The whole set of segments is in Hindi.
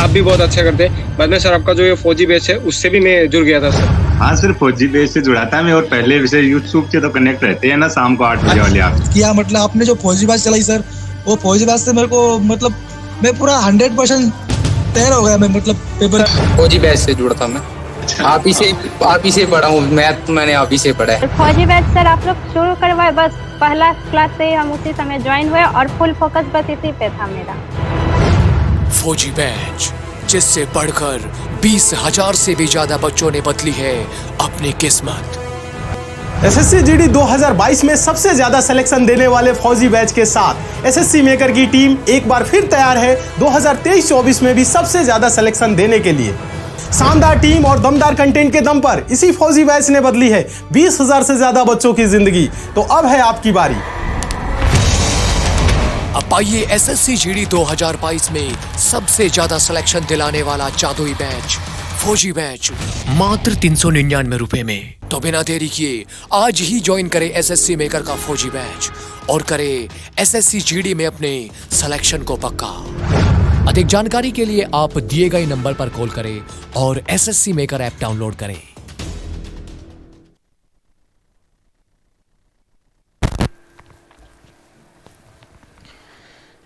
आप भी बहुत अच्छा करते हैं। बाद में सर आपका जो ये फौजी बैच है उससे भी मैं जुड़ गया था सर। हाँ सर, फौजी बैच से जुड़ा था मैं, और पहले विषय यूट्यूब से तो कनेक्ट रहते हैं ना, शाम को 8 बजे वाले आप किया। मतलब आपने जो फौजी बैच चलाई सर, वो फौजी बैच से मेरे को मतलब मैं पूरा 100% तैयार हो गया। मैं मतलब पेपर फौजी बैच से जुड़ा था मैं। आप ही से पढ़ा हूँ, मैथ मैंने आप ही से पढ़ा है। फौजी बैच सर आप लोग शुरू करवाए, बस पहला क्लास से ही हम उसी समय ज्वाइन हुए और फुल फोकस बस इसी पे था मेरा। फौजी बैच, जिससे पढ़कर 20,000 से भी ज्यादा बच्चों ने बदली है अपनी किस्मत। एसएससी जीडी 2022 में सबसे ज्यादा सिलेक्शन देने वाले फौजी बैच के साथ एसएससी मेकर की टीम एक बार फिर तैयार है 2023-24 में भी सबसे ज्यादा सिलेक्शन देने के लिए। शानदार टीम और दमदार कंटेंट के दम पर इसी फौजी बैच ने बदली है 20,000 से ज्यादा बच्चों की जिंदगी। तो अब है आपकी बारी। अब आइए एसएससी जीडी 2022 में सबसे ज्यादा सिलेक्शन दिलाने वाला जादुई बैच फौजी बैच मात्र 399 रुपए में। तो बिना देरी किए आज ही ज्वाइन करें एसएससी मेकर का फौजी बैच और करें एसएससी जीडी में अपने सिलेक्शन को पक्का। अधिक जानकारी के लिए आप दिए गए नंबर पर कॉल करें और एसएससी मेकर ऐप डाउनलोड करें।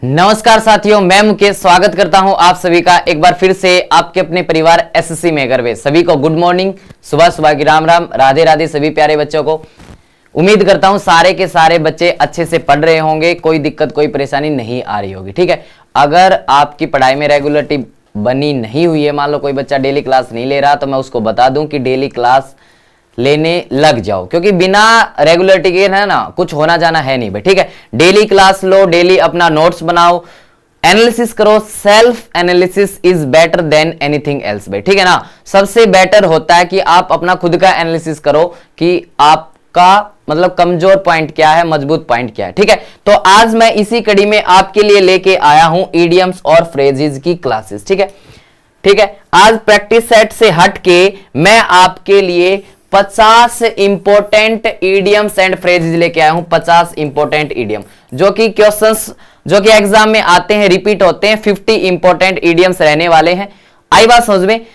नमस्कार साथियों, मैं मुकेश स्वागत करता हूं आप सभी का एक बार फिर से आपके अपने परिवार एसएससी मेकर में। सभी को गुड मॉर्निंग, सुबह की राम राम, राधे राधे सभी प्यारे बच्चों को। उम्मीद करता हूं सारे के सारे बच्चे अच्छे से पढ़ रहे होंगे, कोई दिक्कत कोई परेशानी नहीं आ रही होगी। ठीक है, अगर आपकी पढ़ाई में रेगुलरिटी बनी नहीं हुई है, मान लो कोई बच्चा डेली क्लास नहीं ले रहा, तो मैं उसको बता दूं कि डेली क्लास लेने लग जाओ, क्योंकि बिना रेगुलरिटी के है ना कुछ होना जाना है नहीं भाई। ठीक है, डेली क्लास लो, डेली अपना नोट्स बनाओ, एनालिसिस करो। Self analysis is better than anything else भाई। ठीक है ना, सबसे बेटर होता है कि आप अपना खुद का एनालिसिस करो कि आपका मतलब कमजोर पॉइंट क्या है, मजबूत पॉइंट क्या है। ठीक है, तो आज मैं इसी कड़ी में आपके लिए लेके आया हूं इडियम्स और फ्रेजेस की क्लासेस। ठीक है, आज प्रैक्टिस सेट से हट के मैं आपके लिए 50 इंपोर्टेंट इडियम्स एंड फ्रेजेस लेके आया हूं। 50 इंपोर्टेंट इडियम जो कि क्वेश्चंस जो कि एग्जाम में आते हैं, रिपीट होते हैं। 50 इंपोर्टेंट इडियम्स रहने वाले हैं। आई बात समझ में?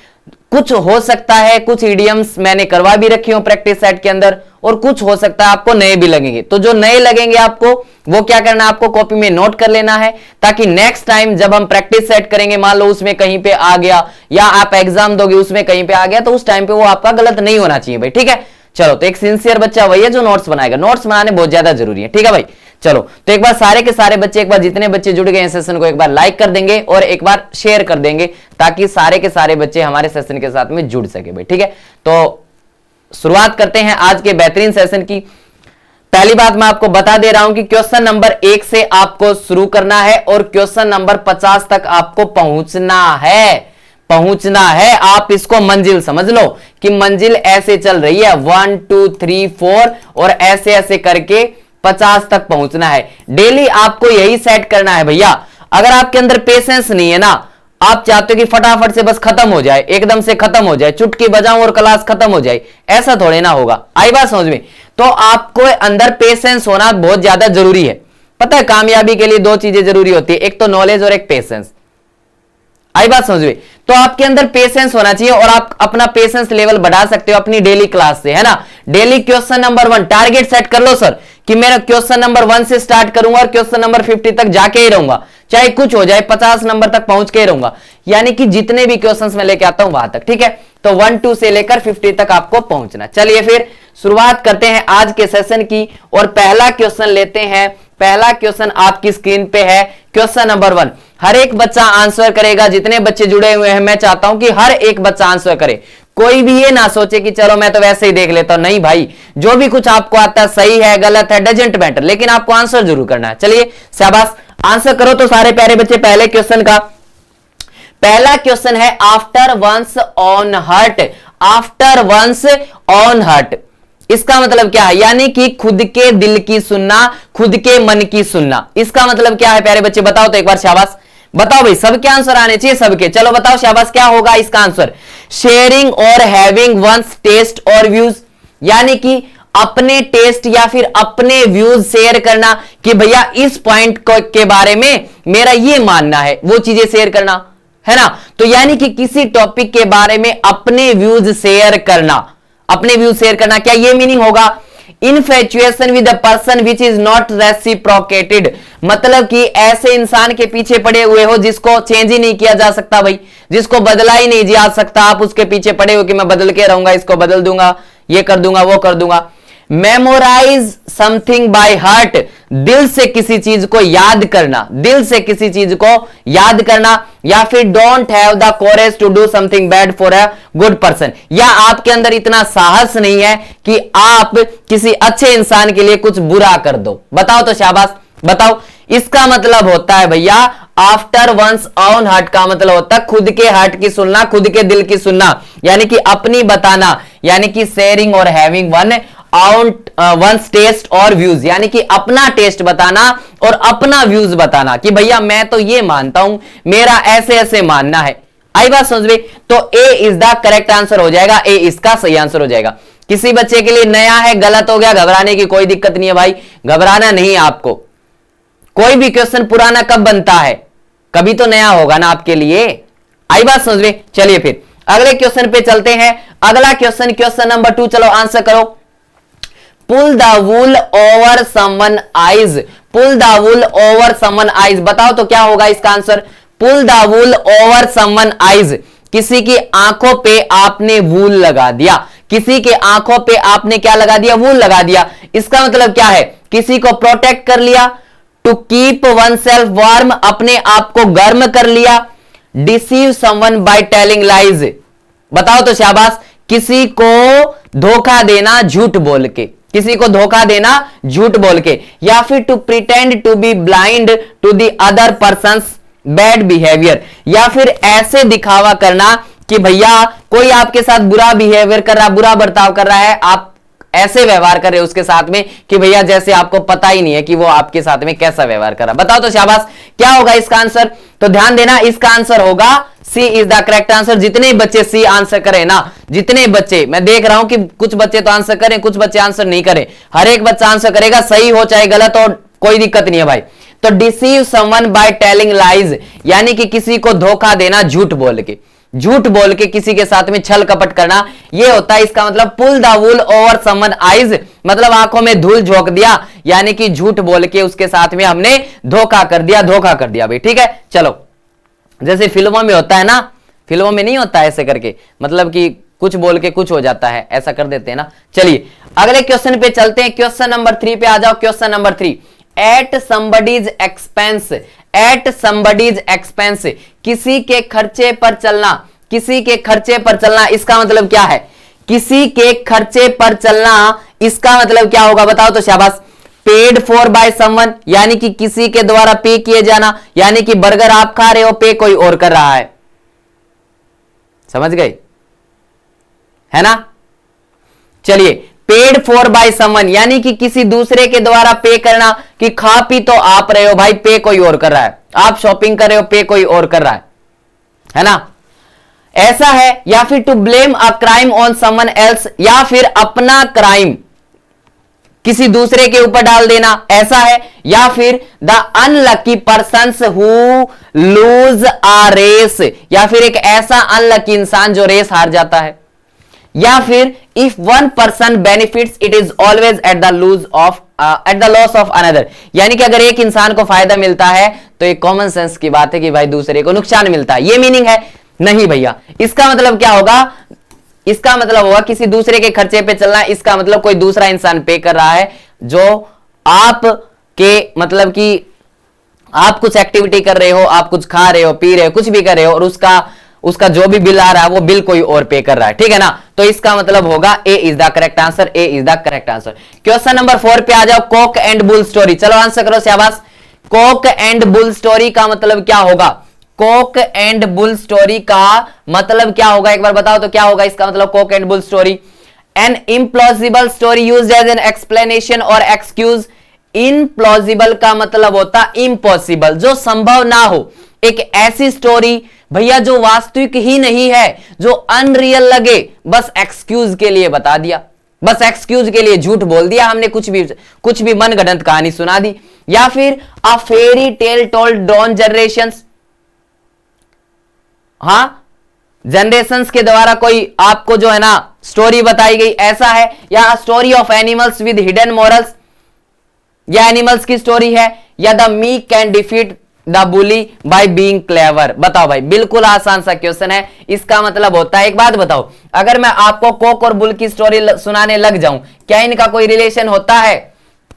कुछ हो सकता है कुछ इडियम्स मैंने करवा भी रखी हो प्रैक्टिस सेट के अंदर, और कुछ हो सकता है आपको नए भी लगेंगे। तो जो नए लगेंगे आपको वो क्या करना है, आपको कॉपी में नोट कर लेना है, ताकि नेक्स्ट टाइम जब हम प्रैक्टिस सेट करेंगे, मान लो उसमें कहीं पे आ गया या आप एग्जाम दोगे उसमें कहीं पे आ गया, तो उस टाइम पे वो आपका गलत नहीं होना चाहिए भाई। ठीक है, चलो, तो एक सिंसियर बच्चा वही है जो नोट्स बनाएगा। नोट्स बनाने बहुत ज्यादा जरूरी है। ठीक है भाई, चलो, तो एक बार सारे के सारे बच्चे, एक बार जितने बच्चे जुड़ गए हैं सेशन को, एक बार लाइक कर देंगे और एक बार शेयर कर देंगे, ताकि सारे के सारे बच्चे हमारे सेशन के साथ में जुड़ सके भाई। ठीक है, तो शुरुआत करते हैं आज के बेहतरीन सेशन की। पहली बात मैं आपको बता दे रहा हूं कि क्वेश्चन नंबर 1 से आपको शुरू करना है और क्वेश्चन नंबर 50 तक आपको पहुंचना है। आप इसको मंजिल समझ लो कि मंजिल ऐसे चल रही है 1 2 3 4 और ऐसे ऐसे करके 50 तक पहुंचना है। डेली आपको यही सेट करना है भैया। अगर आपके अंदर पेशेंस नहीं है ना, आप चाहते हो कि फटाफट से बस खत्म हो जाए, एकदम से खत्म हो जाए, चुटकी बजाऊं और क्लास खत्म हो जाए, ऐसा थोड़े ना होगा। आई बात समझ में? तो आपको अंदर पेशेंस होना बहुत ज्यादा जरूरी है। पता है, कामयाबी के लिए 2 चीजें जरूरी होती है, एक तो नॉलेज और एक पेशेंस। आई बात समझ में? तो आपके अंदर पेशेंस होना चाहिए और आप अपना पेशेंस लेवल बढ़ा सकते हो अपनी डेली क्लास से, है ना। Daily question number 1 target set कर लो सर कि मेरा क्वेश्चन नंबर 1 से स्टार्ट करूंगा और क्वेश्चन नंबर 50 तक जाके ही रहूंगा, चाहे कुछ हो जाए, 50 नंबर तक पहुंच के ही रहूंगा। यानी कि जितने भी क्वेश्चंस मैं लेके आता हूं वहां तक। ठीक है, तो 1 2 से लेकर 50 तक आपको पहुंचना। चलिए फिर शुरुआत करते हैं आज के सेशन की और पहला क्वेश्चन लेते हैं। पहला क्वेश्चन आपकी स्क्रीन पे है, क्वेश्चन नंबर 1। हर एक बच्चा आंसर करेगा। जितने बच्चे जुड़े हुए हैं मैं चाहता हूं कि हर एक बच्चा आंसर करे। कोई भी ये ना सोचे कि चलो मैं तो वैसे ही देख लेता हूं। नहीं भाई, जो भी कुछ आपको आता है, सही है गलत है डजंट मैटर, लेकिन आपको आंसर जरूर करना है। चलिए शाबाश, आंसर करो तो सारे प्यारे बच्चे। पहले क्वेश्चन का पहला क्वेश्चन है after one's own heart. After one's own heart इसका मतलब क्या है? यानी कि खुद के दिल की सुनना, खुद के मन की सुनना। इसका मतलब क्या है प्यारे बच्चे? बताओ तो एक बार, शाबाश बताओ भाई। सबके आंसर आने चाहिए, सबके। चलो बताओ शाबाश, क्या होगा इसका आंसर? शेयरिंग और हैविंग वंस टेस्ट और व्यूज, यानी कि अपने टेस्ट या फिर अपने व्यूज शेयर करना कि भैया इस पॉइंट के बारे में मेरा ये मानना है, वो चीजें शेयर करना, है ना। तो यानी कि किसी टॉपिक के बारे में अपने व्यूज शेयर करना, अपने व्यूज शेयर करना, क्या ये मीनिंग होगा? Infatuation with a person which is not reciprocated, मतलब कि ऐसे इंसान के पीछे पड़े हुए हो जिसको चेंज ही नहीं किया जा सकता भाई, जिसको बदला ही नहीं जा सकता। आप उसके पीछे पड़े हो कि मैं बदल के रहूंगा, इसको बदल दूंगा, ये कर दूंगा, वो कर दूंगा। मेमोराइज समथिंग बाय हार्ट, दिल से किसी चीज को याद करना, दिल से किसी चीज को याद करना। या फिर don't have the courage to do something bad for a good person, या आपके अंदर इतना साहस नहीं है कि आप किसी अच्छे इंसान के लिए कुछ बुरा कर दो। बताओ तो शाबाश, बताओ। इसका मतलब होता है भैया आफ्टर वंस ओन हार्ट, का मतलब होता है खुद के हार्ट की सुनना, खुद के दिल की सुनना, यानी कि अपनी बताना, यानी कि शेयरिंग और हैविंग वंस टेस्ट और व्यूज, यानी कि अपना टेस्ट बताना और अपना व्यूज बताना कि भैया मैं तो ये मानता हूं, मेरा ऐसे ऐसे मानना है। आई बात समझ में? तो A is the correct answer हो जाएगा, ए इसका सही आंसर हो जाएगा। किसी बच्चे के लिए नया है, गलत हो गया, घबराने की कोई दिक्कत नहीं है भाई, घबराना नहीं है आपको। कोई भी क्वेश्चन पुराना कब बनता है? कभी तो नया होगा ना आपके लिए। आई बात समझ में? चलिए फिर अगले क्वेश्चन पे चलते हैं। अगला क्वेश्चन, क्वेश्चन नंबर 2, चलो आंसर करो। Pull the wool over someone eyes, pull the wool over someone eyes, बताओ तो क्या होगा इसका answer? Pull the wool over someone eyes, किसी की आंखों पे आपने वूल लगा दिया, किसी के आंखों पे आपने क्या लगा दिया? वूल लगा दिया। इसका मतलब क्या है? किसी को प्रोटेक्ट कर लिया, to keep oneself warm, अपने आप को गर्म कर लिया। Deceive someone by telling lies, बताओ तो शाबाश, किसी को धोखा देना झूठ बोल के, किसी को धोखा देना झूठ बोल के। या फिर to pretend to be blind to the other person's bad behaviour, या फिर ऐसे दिखावा करना कि भैया कोई आपके साथ बुरा बिहेवियर कर रहा, बुरा बर्ताव कर रहा है, आप ऐसे व्यवहार कर रहे हो उसके साथ में कि भैया जैसे आपको पता ही नहीं है कि वो आपके साथ में कैसा व्यवहार कर रहा। बताओ तो शाबाश, क्या होगा इसका आंसर? तो ध्यान देना, इसका आंसर होगा सी इज द करेक्ट आंसर। जितने बच्चे सी आंसर करें ना, जितने बच्चे, मैं देख रहा हूं कि कुछ बच्चे तो आंसर करें, कुछ बच्चे आंसर नहीं करें, हर एक बच्चा आंसर करेगा, सही हो चाहे गलत हो, कोई दिक्कत नहीं है भाई। तो deceive someone by telling lies, यानी कि किसी को धोखा देना झूठ बोल के, झूठ बोल के किसी के साथ में छल कपट करना, यह होता है इसका मतलब। Pull the wool over someone eyes, मतलब आंखों में धूल झोंक दिया, यानी कि झूठ बोल के उसके साथ में हमने धोखा कर दिया, धोखा कर दिया भाई। ठीक है, चलो जैसे फिल्मों में होता है ना, फिल्मों में नहीं होता ऐसे करके, मतलब कि कुछ बोल के कुछ हो जाता है, ऐसा कर देते हैं ना। चलिए अगले क्वेश्चन पे चलते हैं। क्वेश्चन नंबर 3 पे आ जाओ। Question number 3, at somebody's expense, at somebody's expense, किसी के खर्चे पर चलना, किसी के खर्चे पर चलना, इसका मतलब क्या है? किसी के खर्चे पर चलना, इसका मतलब क्या होगा? बताओ तो शाबाश। पेड फॉर बाय समवन, यानी कि किसी के द्वारा पे किए जाना, यानी कि बर्गर आप खा रहे हो, पे कोई और कर रहा है, समझ गए है ना। चलिए, पेड फॉर बाय समवन, यानी कि किसी दूसरे के द्वारा पे करना, कि खा पी तो आप रहे हो भाई, पे कोई और कर रहा है, आप शॉपिंग कर रहे हो, पे कोई और कर रहा है ना, ऐसा है। या फिर to blame a crime on someone else, या फिर अपना क्राइम किसी दूसरे के ऊपर डाल देना, ऐसा है। या फिर the unlucky persons who lose a race, या फिर एक ऐसा अनलकी इंसान जो रेस हार जाता है। या फिर if one person benefits it is always at the loss of another, यानी कि अगर एक इंसान को फायदा मिलता है तो एक कॉमन सेंस की बात है कि भाई दूसरे को नुकसान मिलता है, ये मीनिंग है। नहीं भैया, इसका मतलब क्या होगा? इसका मतलब होगा किसी दूसरे के खर्चे पे चलना, इसका मतलब कोई दूसरा इंसान पे कर रहा है, जो आप के मतलब कि आप कुछ एक्टिविटी कर रहे हो, आप कुछ खा रहे हो, पी रहे हो, कुछ भी कर रहे हो, और उसका जो भी बिल आ रहा है वो बिल कोई और पे कर रहा है, ठीक है ना। तो इसका मतलब होगा A is the correct answer, A is the correct answer. Question number 4 पे आ जाओ। कॉक एंड बुल स्टोरी, चलो आंसर करो शाबाश। कॉक एंड बुल स्टोरी का मतलब क्या होगा? कॉक एंड बुल स्टोरी का मतलब क्या होगा? एक बार बताओ तो क्या होगा इसका मतलब? Cock and bull story, an implausible story used as an explanation और एक्सक्यूज। इम्प्लॉजिबल का मतलब होता इम्पॉसिबल, जो संभव ना हो, एक ऐसी स्टोरी भैया जो वास्तविक ही नहीं है, जो अनरियल लगे, बस एक्सक्यूज के लिए बता दिया, बस एक्सक्यूज के लिए झूठ बोल दिया हमने, कुछ भी मनगढ़ंत कहानी सुना दी। या फिर a fairy tale told down generations, हाँ, जनरेशंस के द्वारा कोई आपको जो है ना स्टोरी बताई गई, ऐसा है, या story of animals with hidden morals, या एनिमल्स की स्टोरी है, या the meek can defeat the bully by being clever. बताओ भाई, बिल्कुल आसान सा क्वेश्चन है। इसका मतलब होता है, एक बात बताओ, अगर मैं आपको कोक और बुल की स्टोरी सुनाने लग जाऊं, क्या इनका कोई रिलेशन होता है?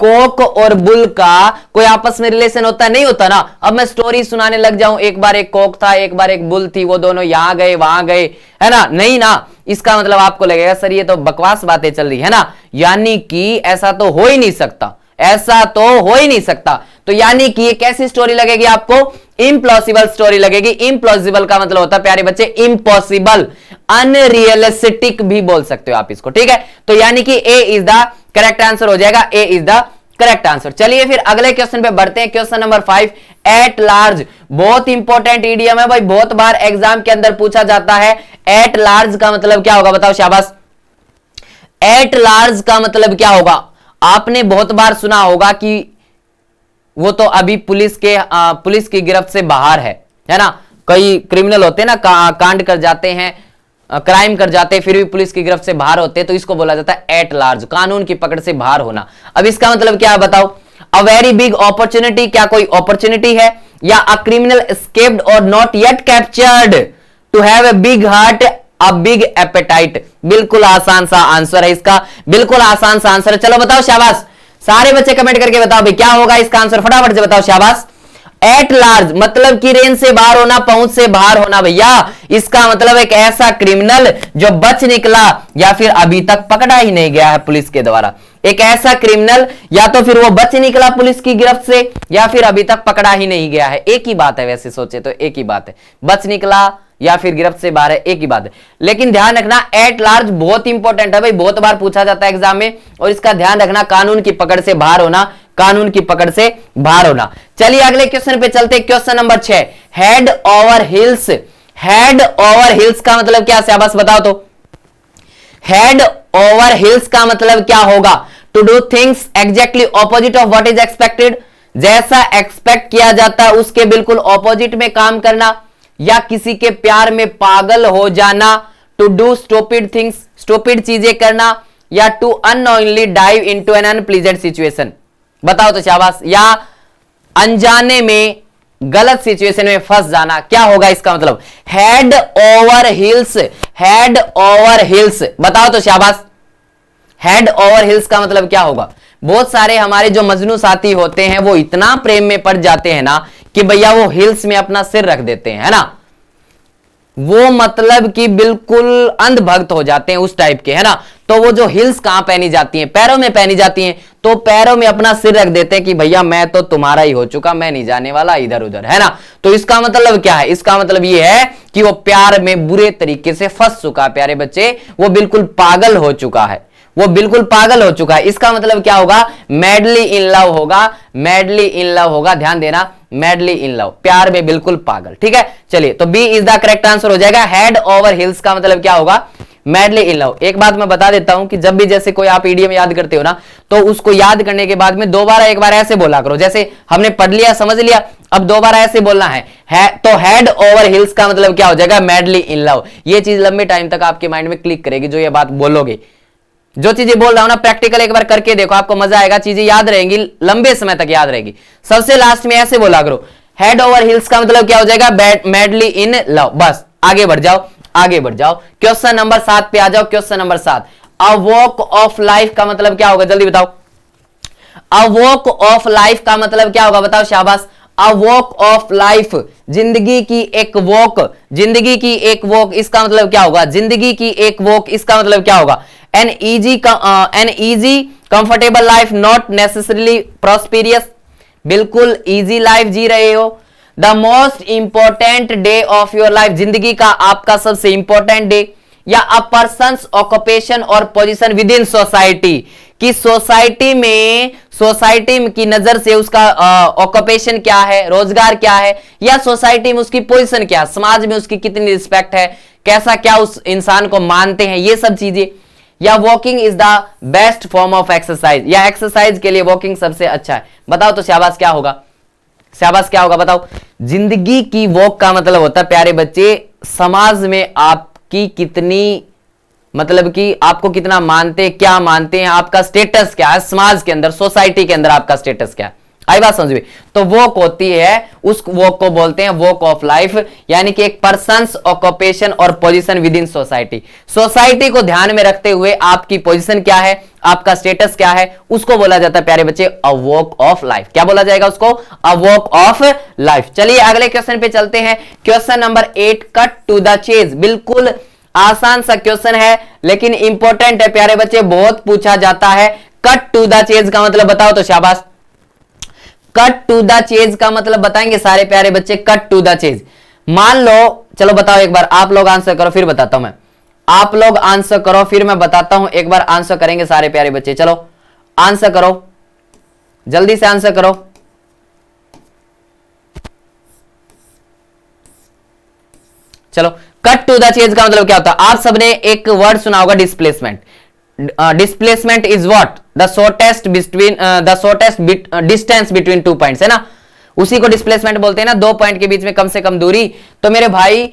कोक और बुल का कोई आपस में रिलेशन होता है? नहीं होता ना। अब मैं स्टोरी सुनाने लग जाऊं, एक बार एक कोक था, एक बार एक बुल थी, वो दोनों यहां गए वहां गए, है ना? नहीं ना। इसका मतलब आपको लगेगा सर ये तो बकवास बातें चल रही है ना, यानी कि ऐसा तो हो ही नहीं सकता, ऐसा तो हो ही नहीं सकता। तो यानी कि ये कैसी स्टोरी लगेगी आपको? इम्पॉसिबल स्टोरी लगेगी। इम्पॉसिबल का मतलब होता है प्यारे बच्चे इम्पॉसिबल, अनरियलिस्टिक भी बोल सकते हो आप इसको, ठीक है? तो यानी कि ए इज द करेक्ट आंसर हो जाएगा, ए इज द करेक्ट आंसर। चलिए फिर अगले क्वेश्चन पे बढ़ते हैं। Question number 5, at large. बहुत इंपॉर्टेंट इडियम है भाई, बहुत बार एग्जाम के अंदर पूछा जाता है। एट लार्ज का मतलब क्या होगा? बताओ शाबाश। एट लार्ज का मतलब क्या होगा? आपने बहुत बार सुना होगा कि वो तो अभी पुलिस की गिरफ्त से बाहर है ना? कई क्रिमिनल होते हैं ना, कांड कर जाते हैं, क्राइम कर जाते हैं, फिर भी पुलिस की गिरफ्त से बाहर होते हैं, तो इसको बोला जाता है एट लार्ज, कानून की पकड़ से बाहर होना। अब इसका मतलब क्या है बताओ? अ वेरी बिग अपॉर्चुनिटी, क्या कोई अपॉर्चुनिटी है? या अ क्रिमिनल एस्केप्ड और not yet captured, to have a big heart, a big appetite. बिल्कुल आसान सा आंसर है इसका, बिल्कुल आसान सा आंसर है। चलो बताओ शाबाश, सारे बच्चे कमेंट करके बताओ भाई क्या होगा इसका आंसर, फटाफट से बताओ शाबाश। एट लार्ज मतलब कि रेंज से बाहर होना, पहुंच से बाहर होना भैया। इसका मतलब एक ऐसा क्रिमिनल जो बच निकला या फिर अभी तक पकड़ा ही नहीं गया है पुलिस के द्वारा। एक ऐसा क्रिमिनल या तो फिर वो बच निकला पुलिस की गिरफ्त से या फिर अभी तक पकड़ा ही नहीं गया है। एक ही बात है, वैसे सोचे तो एक ही बात है, बच निकला या फिर गिरफ्त से बाहर है, एक ही बात है। लेकिन ध्यान रखना एट लार्ज बहुत इंपॉर्टेंट है भाई, बहुत बार पूछा जाता है एग्जाम में, और इसका ध्यान रखना, कानून की पकड़ से बाहर होना, कानून की पकड़ से बाहर होना। चलिए अगले क्वेश्चन पे चलते हैं। Question number 6, head over hills. Head over heels का मतलब क्या है? बस बताओ तो। हेड ओवर हिल्स का मतलब क्या होगा? To do things exactly opposite of what is expected, जैसा एक्सपेक्ट किया जाता है उसके बिल्कुल ऑपोजिट में काम करना, या किसी के प्यार में पागल हो जाना, to do stupid things, stupid चीजें करना, या to unknowingly dive into an unpleasant situation. बताओ तो शाबाश। या अनजाने में गलत सिचुएशन में फंस जाना, क्या होगा इसका मतलब? Head over hills, head over hills. बताओ तो शाबाश। हेड ओवर हिल्स का मतलब क्या होगा? बहुत सारे हमारे जो मजनू साथी होते हैं वो इतना प्रेम में पड़ जाते हैं ना कि भैया वो हिल्स में अपना सिर रख देते हैं, है ना? वो मतलब कि बिल्कुल अंधभक्त हो जाते हैं उस टाइप के, है ना? तो वो जो हिल्स कहां पहनी जाती हैं? पैरों में पहनी जाती हैं, तो पैरों में अपना सिर रख देते हैं कि भैया मैं तो तुम्हारा ही हो चुका, मैं नहीं जाने वाला इधर उधर, है ना? तो इसका मतलब क्या है? इसका मतलब ये है कि वो प्यार में बुरे तरीके से फंस चुका है प्यारे बच्चे, वो बिल्कुल पागल हो चुका है, वो बिल्कुल पागल हो चुका है। इसका मतलब क्या होगा? मैडली इन लव होगा, मैडली इन लव होगा, ध्यान देना, मैडली इन लव, प्यार में बिल्कुल पागल, ठीक है? चलिए तो B is the correct answer हो जाएगा। हेड ओवर हिल्स का मतलब क्या होगा? Madly in love. एक बात मैं बता देता हूं कि जब भी जैसे कोई आप ईडीएम याद करते हो ना, तो उसको याद करने के बाद में दोबारा एक बार ऐसे बोला करो, जैसे हमने पढ़ लिया समझ लिया, अब दोबारा ऐसे बोलना है तो हेड ओवर हिल्स का मतलब क्या हो जाएगा? Madly in love. ये चीज लंबे टाइम तक आपके माइंड में क्लिक करेगी, जो ये बात बोलोगे, जो चीजें बोल रहा हूं ना, प्रैक्टिकल एक बार करके देखो, आपको मजा आएगा, चीजें याद रहेंगी, लंबे समय तक याद रहेगी। सबसे लास्ट में ऐसे बोला करो, हेड ओवर हिल्स का मतलब क्या हो जाएगा? Madly in love. बस आगे बढ़ जाओ, आगे बढ़ जाओ। क्वेश्चन नंबर 7 पे आ जाओ। Question number 7, a walk of life का मतलब क्या होगा? जल्दी बताओ। अ वॉक ऑफ लाइफ का मतलब क्या होगा? बताओ शाबाश। अ वॉक ऑफ लाइफ, जिंदगी की एक वॉक, जिंदगी की एक वॉक, इसका मतलब क्या होगा? जिंदगी की एक वॉक, इसका मतलब क्या होगा? An easy comfortable life, not necessarily prosperous, बिल्कुल इजी लाइफ जी रहे हो। The most important day of your life, जिंदगी का आपका सबसे इंपॉर्टेंट डे। या अ पर्सन्स ऑक्यूपेशन और पोजीशन विद इन सोसाइटी, कि सोसाइटी में, सोसाइटी की नजर से उसका ऑक्यूपेशन क्या है, रोजगार क्या है, या सोसाइटी में उसकी पोजीशन क्या, समाज में उसकी कितनी रिस्पेक्ट है, कैसा क्या उस इंसान को मानते हैं, ये सब चीजें। या walking is the best form of exercise, या एक्सरसाइज के लिए वॉकिंग सबसे अच्छा है। बताओ तो शाबाश क्या होगा? शाबाश क्या होगा? बताओ। जिंदगी की वॉक का मतलब होता है प्यारे बच्चे समाज में आपकी कितनी, मतलब कि आपको कितना मानते हैं, क्या मानते हैं, आपका स्टेटस क्या है समाज के अंदर, सोसाइटी के अंदर आपका स्टेटस क्या है, आई बात समझ में। तो वोक होती है, उस वोक को बोलते हैं वोक ऑफ लाइफ, यानी कि एक पर्सन्स ऑक्यूपेशन और position with in society. Society को ध्यान में रखते हुए आपकी पोजीशन क्या है, आपका स्टेटस क्या है, उसको बोला जाता है प्यारे बच्चे अ वोक ऑफ लाइफ। क्या बोला जाएगा उसको? A walk of life. चलिए अगले क्वेश्चन पे चलते हैं। Question number 8, cut to the chase. बिल्कुल आसान सा क्वेश्चन है लेकिन इंपॉर्टेंट है प्यारे बच्चे, बहुत पूछा जाता है। कट टू द चेज का मतलब बताओ तो शाबाश। कट टू द चेज का मतलब बताएंगे सारे प्यारे बच्चे। कट टू द चेज मान लो, चलो बताओ एक बार, आप लोग आंसर करो फिर बताता हूं मैं। आप लोग आंसर करो फिर मैं बताता हूं। एक बार आंसर करेंगे सारे प्यारे बच्चे, चलो आंसर करो, जल्दी से आंसर करो। चलो कट टू द चेज का मतलब क्या होता है? आप सबने एक वर्ड सुना होगा, displacement. Displacement is what? The shortest distance between 2 points, है ना, उसी को डिस्प्लेसमेंट बोलते हैं ना, 2 पॉइंट के बीच में कम से कम दूरी। तो मेरे भाई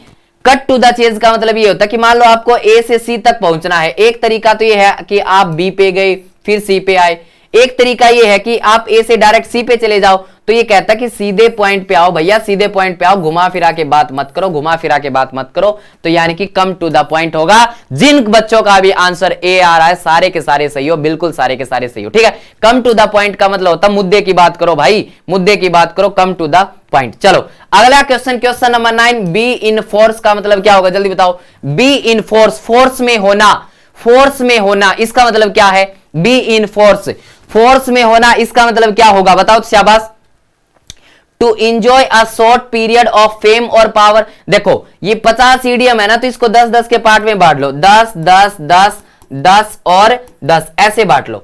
कट टू द चेज का मतलब ये होता है कि मान लो आपको ए से सी तक पहुंचना है। एक तरीका तो ये है कि आप बी पे गए फिर सी पे आए, एक तरीका ये है कि आप ए से डायरेक्ट सी पे चले जाओ। तो ये कहता है कि सीधे पॉइंट पे आओ भैया, सीधे पॉइंट पे आओ, घुमा फिरा के बात मत करो, घुमा फिरा के बात मत करो। तो यानी कि कम टू द पॉइंट होगा। जिन बच्चों का भी आंसर ए आ रहा है सारे के सारे सही हो, बिल्कुल सारे के सारे सही हो, ठीक है। कम टू द पॉइंट का मतलब होता है मुद्दे की बात करो भाई, मुद्दे की बात करो, कम टू द पॉइंट। चलो अगला question, question number 9, be in force का मतलब क्या होगा, जल्दी बताओ। बी इन फोर्स, फोर्स में होना, फोर्स में होना, इसका मतलब क्या है? बी इन फोर्स, फोर्स में होना, इसका मतलब क्या होगा बताओ तो शाबाश। To enjoy a short period of fame और पावर। देखो ये 50 ईडीएम है ना, तो इसको 10-10 के पार्ट में बांट लो, 10 10 10 10 और 10 ऐसे बांट लो,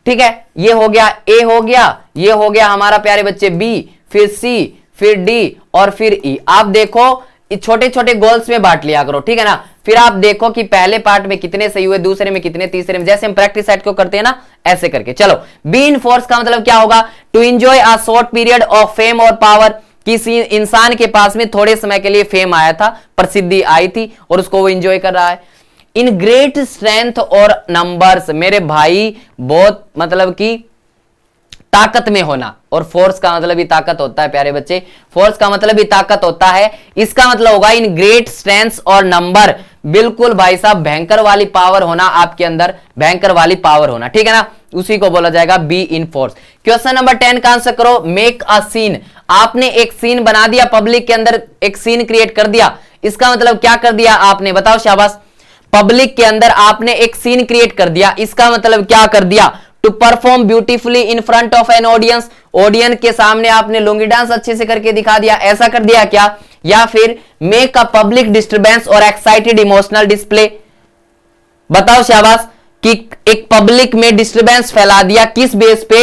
ठीक है। ये हो गया ए, हो गया ये, हो गया हमारा प्यारे बच्चे बी, फिर सी, फिर डी और फिर ई। आप देखो छोटे छोटे गोल्स में बांट लिया करो, ठीक है ना। फिर आप देखो कि पहले पार्ट में कितने सही हुए, दूसरे में कितने, तीसरे में, जैसे हम प्रैक्टिस सेट को करते हैं ना ऐसे करके। चलो बी इन फोर्स का मतलब क्या होगा? To enjoy a short period of fame और पावर। किसी इंसान के पास में थोड़े समय के लिए फेम आया था, प्रसिद्धि आई थी और उसको वो एंजॉय कर रहा है। इन ग्रेट स्ट्रेंथ और नंबर्स, मेरे भाई बहुत मतलब कि ताकत में होना, और फोर्स का मतलब भी ताकत होता है प्यारे बच्चे, फोर्स का मतलब भी ताकत होता है। इसका मतलब होगा इन ग्रेट स्ट्रेंथ और नंबर, बिल्कुल भाई साहब भयंकर वाली पावर होना आपके अंदर, भयंकर वाली पावर होना, ठीक है ना, उसी को बोला जाएगा be in force. Question number 10 का आंसर करो। मेक अ सीन, आपने एक सीन बना दिया, पब्लिक के अंदर एक सीन क्रिएट कर दिया, इसका मतलब क्या कर दिया आपने बताओ शाबाश। पब्लिक के अंदर आपने एक सीन क्रिएट कर दिया, इसका मतलब क्या कर दिया? To perform beautifully in front of an audience, audience के सामने आपने लुंगी डांस अच्छे से करके दिखा दिया, ऐसा कर दिया क्या? या फिर मेक अ पब्लिक डिस्टर्बेंस और एक्साइटेड इमोशनल डिस्प्ले, बताओ शाबाश। कि एक पब्लिक में डिस्टर्बेंस फैला दिया, किस बेस पे?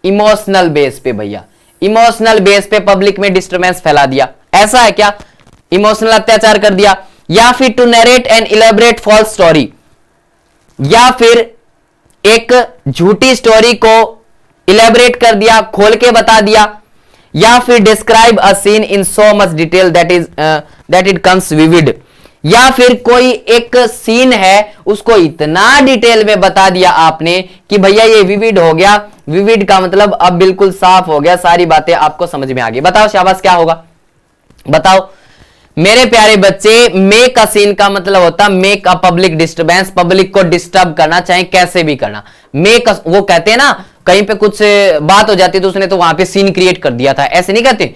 इमोशनल बेस पे भैया, इमोशनल बेस पे पब्लिक में डिस्टर्बेंस फैला दिया, ऐसा है क्या? इमोशनल अत्याचार कर दिया। या फिर to narrate an elaborate false story, या फिर एक झूठी स्टोरी को इलेबरेट कर दिया, खोल के बता दिया। या फिर describe a seen in so much detail that it comes vivid, या फिर कोई एक सीन है उसको इतना डिटेल में बता दिया आपने कि भैया ये विविड हो गया। विविड का मतलब अब बिल्कुल साफ हो गया, सारी बातें आपको समझ में आ गई। बताओ शाबाश क्या होगा, बताओ मेरे प्यारे बच्चे। मेक अ सीन का मतलब होता है make a public disturbance, public को डिस्टर्ब करना, चाहे कैसे भी करना। मेक वो कहते हैं ना, कहीं पे कुछ बात हो जाती है तो उसने तो वहां पे सीन क्रिएट कर दिया था, ऐसे नहीं कहते।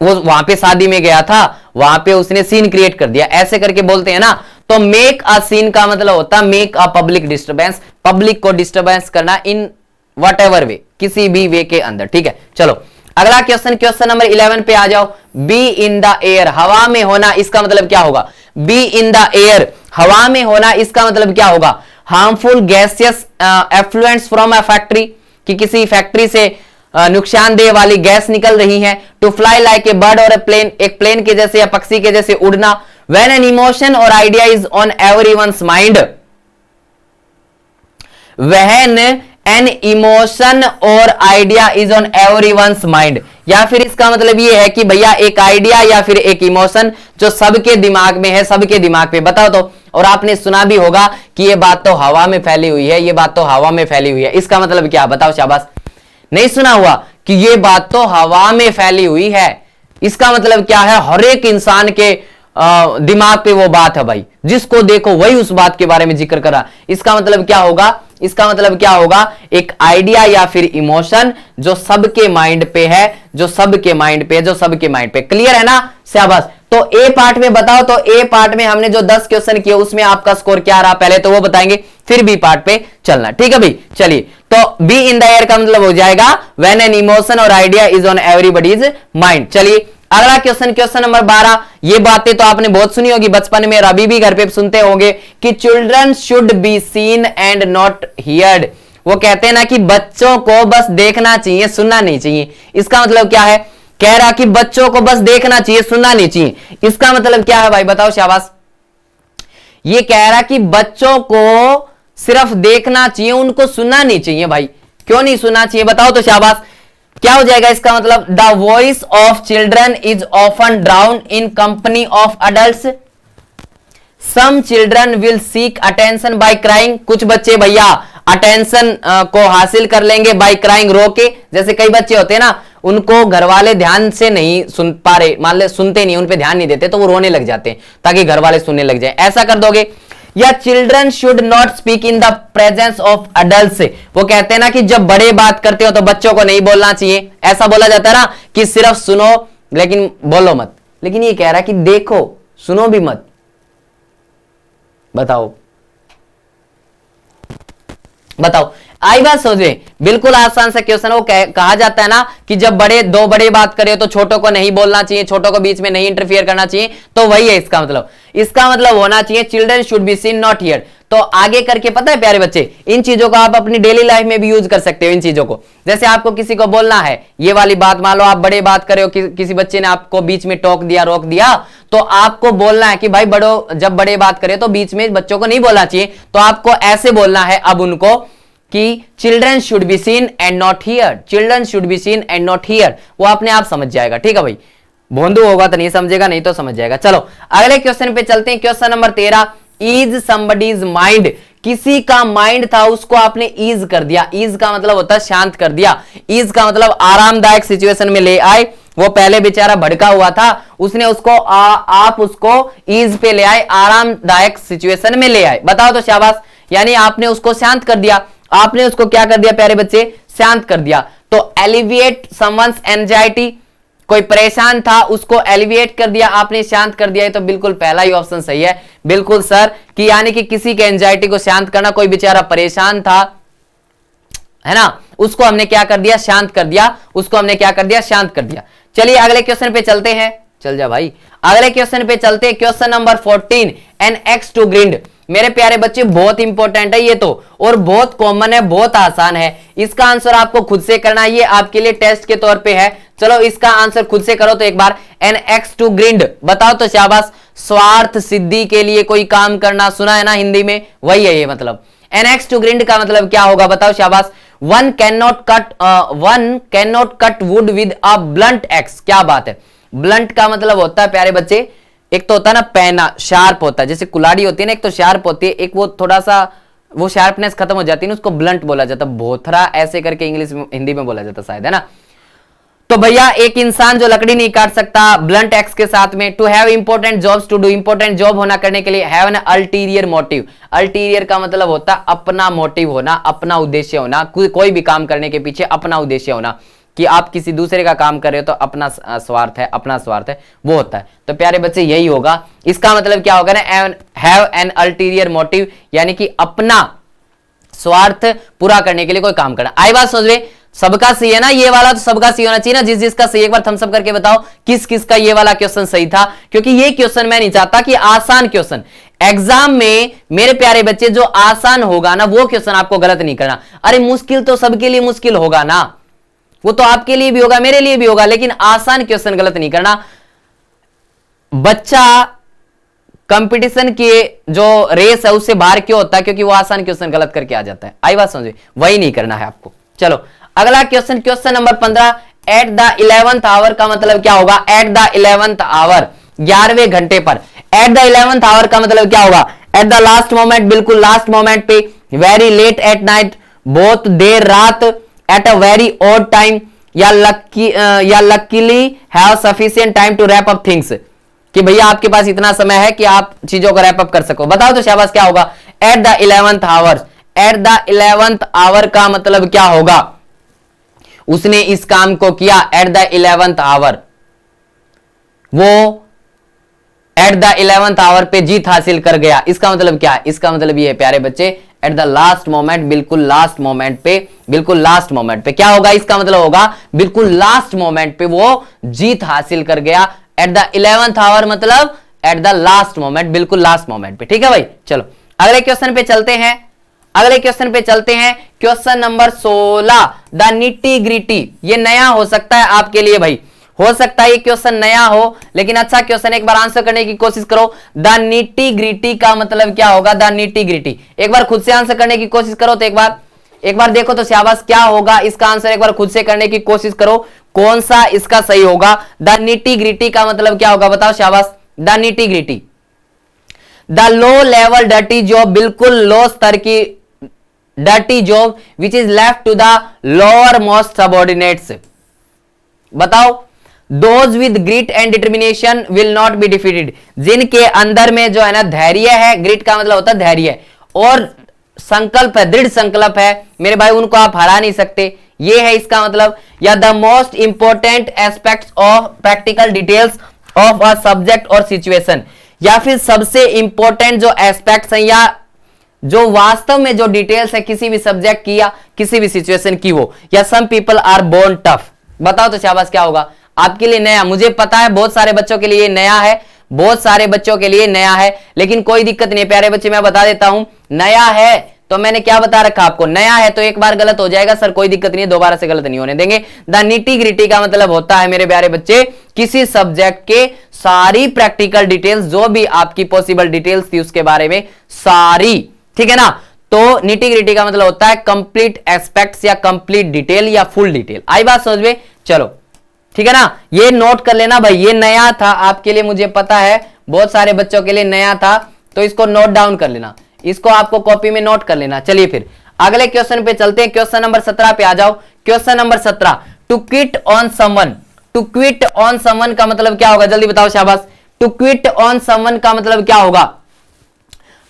वो वहां पे शादी में गया था, वहां पे उसने सीन क्रिएट कर दिया, ऐसे करके बोलते हैं ना। तो मेक अ सीन का मतलब होता है make a public disturbance, public को डिस्टर्बेंस करना इन वट एवर वे, किसी भी वे के अंदर, ठीक है। चलो अगला क्वेश्चन, क्वेश्चन नंबर 11 पे आ जाओ। बी इन द एयर, हवा में होना, इसका मतलब क्या होगा? बी इन द एयर, हवा में होना, इसका मतलब क्या होगा? Harmful gaseous effluents from a factory, कि किसी फैक्ट्री से नुकसानदेह वाली गैस निकल रही है। To fly like a bird और ए प्लेन, एक प्लेन के जैसे या पक्षी के जैसे उड़ना। व्हेन एन इमोशन और idea is on everyone's mind, when an emotion और idea is on everyone's mind, या फिर इसका मतलब ये है कि भैया एक आइडिया या फिर एक इमोशन जो सबके दिमाग में है, सबके दिमाग पे, बताओ तो। और आपने सुना भी होगा कि ये बात तो हवा में फैली हुई है, ये बात तो हवा में फैली हुई है। इसका मतलब क्या, बताओ शाबाश। नहीं सुना हुआ कि ये बात तो हवा में फैली हुई है? इसका मतलब क्या है, हर एक इंसान के दिमाग पे वो बात है भाई, जिसको देखो वही उस बात के बारे में जिक्र करा। इसका मतलब क्या होगा, इसका मतलब क्या होगा, एक आइडिया या फिर इमोशन जो सबके माइंड पे है, जो सबके माइंड पे, जो सबके माइंड पे। क्लियर है ना, शाबाश। तो ए पार्ट में बताओ तो, ए पार्ट में हमने जो 10 क्वेश्चन किए उसमें आपका स्कोर क्या रहा, पहले तो वो बताएंगे, फिर बी पार्ट पे चलना, ठीक है भाई। चलिए, तो बी इन द एयर का मतलब हो जाएगा व्हेन एन इमोशन और idea is on everybody's mind. चलिए अगला क्वेश्चन, क्वेश्चन नंबर 12। ये बातें तो आपने बहुत सुनी होगी बचपन में और अभी भी घर पे सुनते होंगे कि children should be seen and not heard. वो कहते हैं ना कि बच्चों को बस देखना चाहिए, सुनना नहीं चाहिए। इसका मतलब क्या है, कह रहा कि बच्चों को बस देखना चाहिए, सुनना नहीं चाहिए। इसका मतलब क्या है भाई, बताओ शाबाश। ये कह रहा कि बच्चों को सिर्फ देखना चाहिए, उनको सुनना नहीं चाहिए। भाई क्यों नहीं सुनना चाहिए, बताओ तो शाबाश। क्या हो जाएगा इसका मतलब, the voice of children is often drown in company of adults. Some children will seek attention by crying. कुछ बच्चे भैया अटेंशन को हासिल कर लेंगे बाय क्राइंग, रो के। जैसे कई बच्चे होते हैं ना, उनको घर वाले ध्यान से नहीं सुन पा रहे, मान ले सुनते नहीं, उन पे ध्यान नहीं देते, तो वो रोने लग जाते हैं ताकि घर वाले सुनने लग जाए, ऐसा कर दोगे। या children should not speak in the presence of adults. वो कहते हैं ना कि जब बड़े बात करते हो तो बच्चों को नहीं बोलना चाहिए। ऐसा बोला जाता है ना कि सिर्फ सुनो लेकिन बोलो मत। लेकिन ये कह रहा है कि देखो, सुनो भी मत। बताओ बताओ, आई बात सोचे। बिल्कुल आसान सा क्वेश्चन। वो कहा जाता है ना कि जब दो बड़े बात करे तो छोटों को नहीं बोलना चाहिए, छोटों को बीच में नहीं इंटरफियर करना चाहिए, तो वही है इसका मतलब। इसका मतलब होना चाहिए children should be seen not heard. तो आगे करके पता है प्यारे बच्चे, इन चीजों को आप अपनी डेली लाइफ में भी यूज कर सकते हो। इन चीजों को, जैसे आपको किसी को बोलना है ये वाली बात, मान लो आप बड़े बात करे हो, किसी बच्चे ने आपको बीच में टोक दिया, रोक दिया, तो आपको बोलना है कि भाई जब बड़े बात करे तो बीच में बच्चों को नहीं बोलना चाहिए। तो आपको ऐसे बोलना है अब उनको कि children should be seen and not heard, children should be seen and not heard. वो अपने आप समझ जाएगा, ठीक है भाई। भोंदू होगा तो नहीं समझेगा, नहीं तो समझ जाएगा। चलो अगले क्वेश्चन पे चलते हैं। Question number 13, ease somebody's mind. किसी का माइंड था, उसको आपने ईज कर दिया। ईज का मतलब होता है शांत कर दिया। ईज का मतलब आरामदायक सिचुएशन में ले आए। वो पहले बेचारा भड़का हुआ था, उसने उसको आप उसको ईज पे ले आए, आरामदायक सिचुएशन में ले आए। बताओ तो शाबाश। यानी आपने उसको शांत कर दिया। आपने उसको क्या कर दिया प्यारे बच्चे, शांत कर दिया। तो एलिविएट समवन्स एंजाइटी, कोई परेशान था उसको एलिविएट कर दिया आपने, शांत कर दिया। तो बिल्कुल पहला ही ऑप्शन सही है, बिल्कुल सर। कि यानी कि किसी के एंजाइटी को शांत करना, कोई बेचारा परेशान था, है ना, उसको हमने क्या कर दिया, शांत कर दिया। उसको हमने क्या कर दिया, शांत कर दिया। चलिए अगले क्वेश्चन पे चलते हैं। चल जा भाई, अगले क्वेश्चन पे चलते हैं। Question number 14, an axe to grind. मेरे प्यारे बच्चे बहुत इंपॉर्टेंट है ये तो, और बहुत कॉमन है, बहुत आसान है। इसका आंसर आपको खुद से करना है, ये आपके लिए टेस्ट के तौर पे है। चलो इसका आंसर खुद से करो तो एक बार। एन एक्स टू ग्रिंड, बताओ तो शाबाश। स्वार्थ सिद्धि के लिए कोई काम करना, सुना है ना हिंदी में, वही है ये मतलब। एन एक्स टू ग्रिंड का मतलब क्या होगा, बताओ शाबाश। One can not cut would with a blunt x. क्या बात है। ब्लंट का मतलब होता है प्यारे बच्चे, एक तो होता है ना पैना, शार्प होता है, जैसे कुलाड़ी होती है ना, एक तो शार्प होती है, एक वो थोड़ा सा वो शार्पनेस खत्म हो जाती है ना, उसको ब्लंट बोला जाता है। भोथरा ऐसे करके इंग्लिश में, हिंदी में बोला जाता शायद, है ना। तो भैया एक इंसान जो लकड़ी नहीं काट सकता ब्लंट एक्स के साथ में। To have important jobs, to do important job होना करने के लिए, have an ulterior motive. Ulterior का मतलब होता है अपना मोटिव होना, अपना उद्देश्य होना। कोई भी काम करने के पीछे अपना उद्देश्य होना, कि आप किसी दूसरे का काम कर रहे हो तो अपना स्वार्थ है, अपना स्वार्थ है, वो होता है। तो प्यारे बच्चे यही होगा। इसका मतलब क्या होगा ना, हैव एन अल्टीरियर मोटिव, यानी कि अपना स्वार्थ पूरा करने के लिए कोई काम करना। आई बात समझ में, सबका सही है ना ये वाला, तो सबका सही होना चाहिए ना। जिसका सही, एक बार थम्स अप करके बताओ किस किस का ये वाला क्वेश्चन सही था। क्योंकि ये क्वेश्चन मैं नहीं चाहता कि आसान क्वेश्चन एग्जाम में मेरे प्यारे बच्चे जो आसान होगा ना वो क्वेश्चन आपको गलत नहीं करना। अरे मुश्किल तो सबके लिए मुश्किल होगा ना, वो तो आपके लिए भी होगा, मेरे लिए भी होगा, लेकिन आसान क्वेश्चन गलत नहीं करना। बच्चा कंपटीशन की जो रेस है उससे बाहर क्यों होता है, क्योंकि वो आसान क्वेश्चन गलत करके आ जाता है। आई बात समझे, वही नहीं करना है आपको। चलो अगला question, question number 15, at the 11th hour का मतलब क्या होगा? एट द 11th आवर, 11वें घंटे पर। एट द 11th आवर का मतलब क्या होगा? एट द लास्ट मोमेंट, बिल्कुल लास्ट मोमेंट पे। वेरी लेट एट नाइट, बहुत देर रात। At a very odd time, या luckily have sufficient time to wrap up things, कि भैया आपके पास इतना समय है कि आप चीजों को रैप अप कर सको। बताओ तो शाबाश क्या होगा? At the 11th hour. At the 11th hour का मतलब क्या होगा? उसने इस काम को किया एट द 11th आवर, वो एट द 11th आवर पे जीत हासिल कर गया। इसका मतलब क्या है? इसका मतलब ये है प्यारे बच्चे, एट द लास्ट मोमेंट, बिल्कुल लास्ट मोमेंट पे, बिल्कुल लास्ट मोमेंट पे क्या होगा? इसका मतलब होगा बिल्कुल लास्ट मोमेंट पे वो जीत हासिल कर गया। एट द 11th आवर मतलब एट द लास्ट मोमेंट, बिल्कुल लास्ट मोमेंट पे। ठीक है भाई, चलो अगले क्वेश्चन पे चलते हैं। अगले क्वेश्चन पे चलते हैं, question number 16, the nitty gritty. ये नया हो सकता है आपके लिए भाई, हो सकता है ये क्वेश्चन नया हो, लेकिन अच्छा क्वेश्चन, एक बार आंसर करने की कोशिश करो। द निटी ग्रिटी का मतलब क्या होगा? द निटी ग्रिटी, एक बार खुद से आंसर करने की कोशिश करो तो एक बार देखो तो शाबाश क्या होगा इसका आंसर। एक बार खुद से करने की कोशिश करो, कौन सा इसका सही होगा? द निटी ग्रिटी का मतलब क्या होगा? बताओ शाबाश। The nitty gritty, the low level dirty job, बिल्कुल लो स्तर की dirty job which is left to the lower most subordinates. बताओ। Those with grit and determination will not be defeated, जिनके अंदर में जो है ना धैर्य है, ग्रिट का मतलब होता है धैर्य, और संकल्प है, दृढ़ संकल्प है मेरे भाई, उनको आप हरा नहीं सकते, ये है इसका मतलब। या the most important aspects of practical details of a subject और सिचुएशन, या फिर सबसे इंपॉर्टेंट जो एस्पेक्ट्स हैं या जो वास्तव में जो डिटेल्स है किसी भी सब्जेक्ट की या किसी भी सिचुएशन की वो। या some people are born tough. बताओ तो शाबाश क्या होगा आपके लिए? नया, मुझे पता है बहुत सारे बच्चों के लिए ये नया है, बहुत सारे बच्चों के लिए नया है, लेकिन कोई दिक्कत नहीं है प्यारे बच्चे, मैं बता देता हूं। नया है तो मैंने क्या बता रखा आपको? नया है तो एक बार गलत हो जाएगा सर, कोई दिक्कत नहीं है, दोबारा से गलत नहीं होने देंगे। द निटी ग्रिटी का मतलब होता है मेरे प्यारे बच्चे, किसी सब्जेक्ट के सारी प्रैक्टिकल डिटेल्स, जो भी आपकी पॉसिबल डिटेल्स थी उसके बारे में सारी, ठीक है ना। तो निटी ग्रिटी का मतलब होता है कंप्लीट एस्पेक्ट्स या कंप्लीट डिटेल या फुल डिटेल। आई बात समझ में? चलो ठीक है ना, ये नोट कर लेना भाई, ये नया था आपके लिए, मुझे पता है बहुत सारे बच्चों के लिए नया था, तो इसको नोट डाउन कर लेना, इसको आपको कॉपी में नोट कर लेना। चलिए फिर अगले क्वेश्चन पे चलते हैं, क्वेश्चन नंबर 17 पे आ जाओ। Question number 17, to quit on someone. To quit on someone का मतलब क्या होगा? जल्दी बताओ शाबाश। टू क्विट ऑन समवन का मतलब क्या होगा?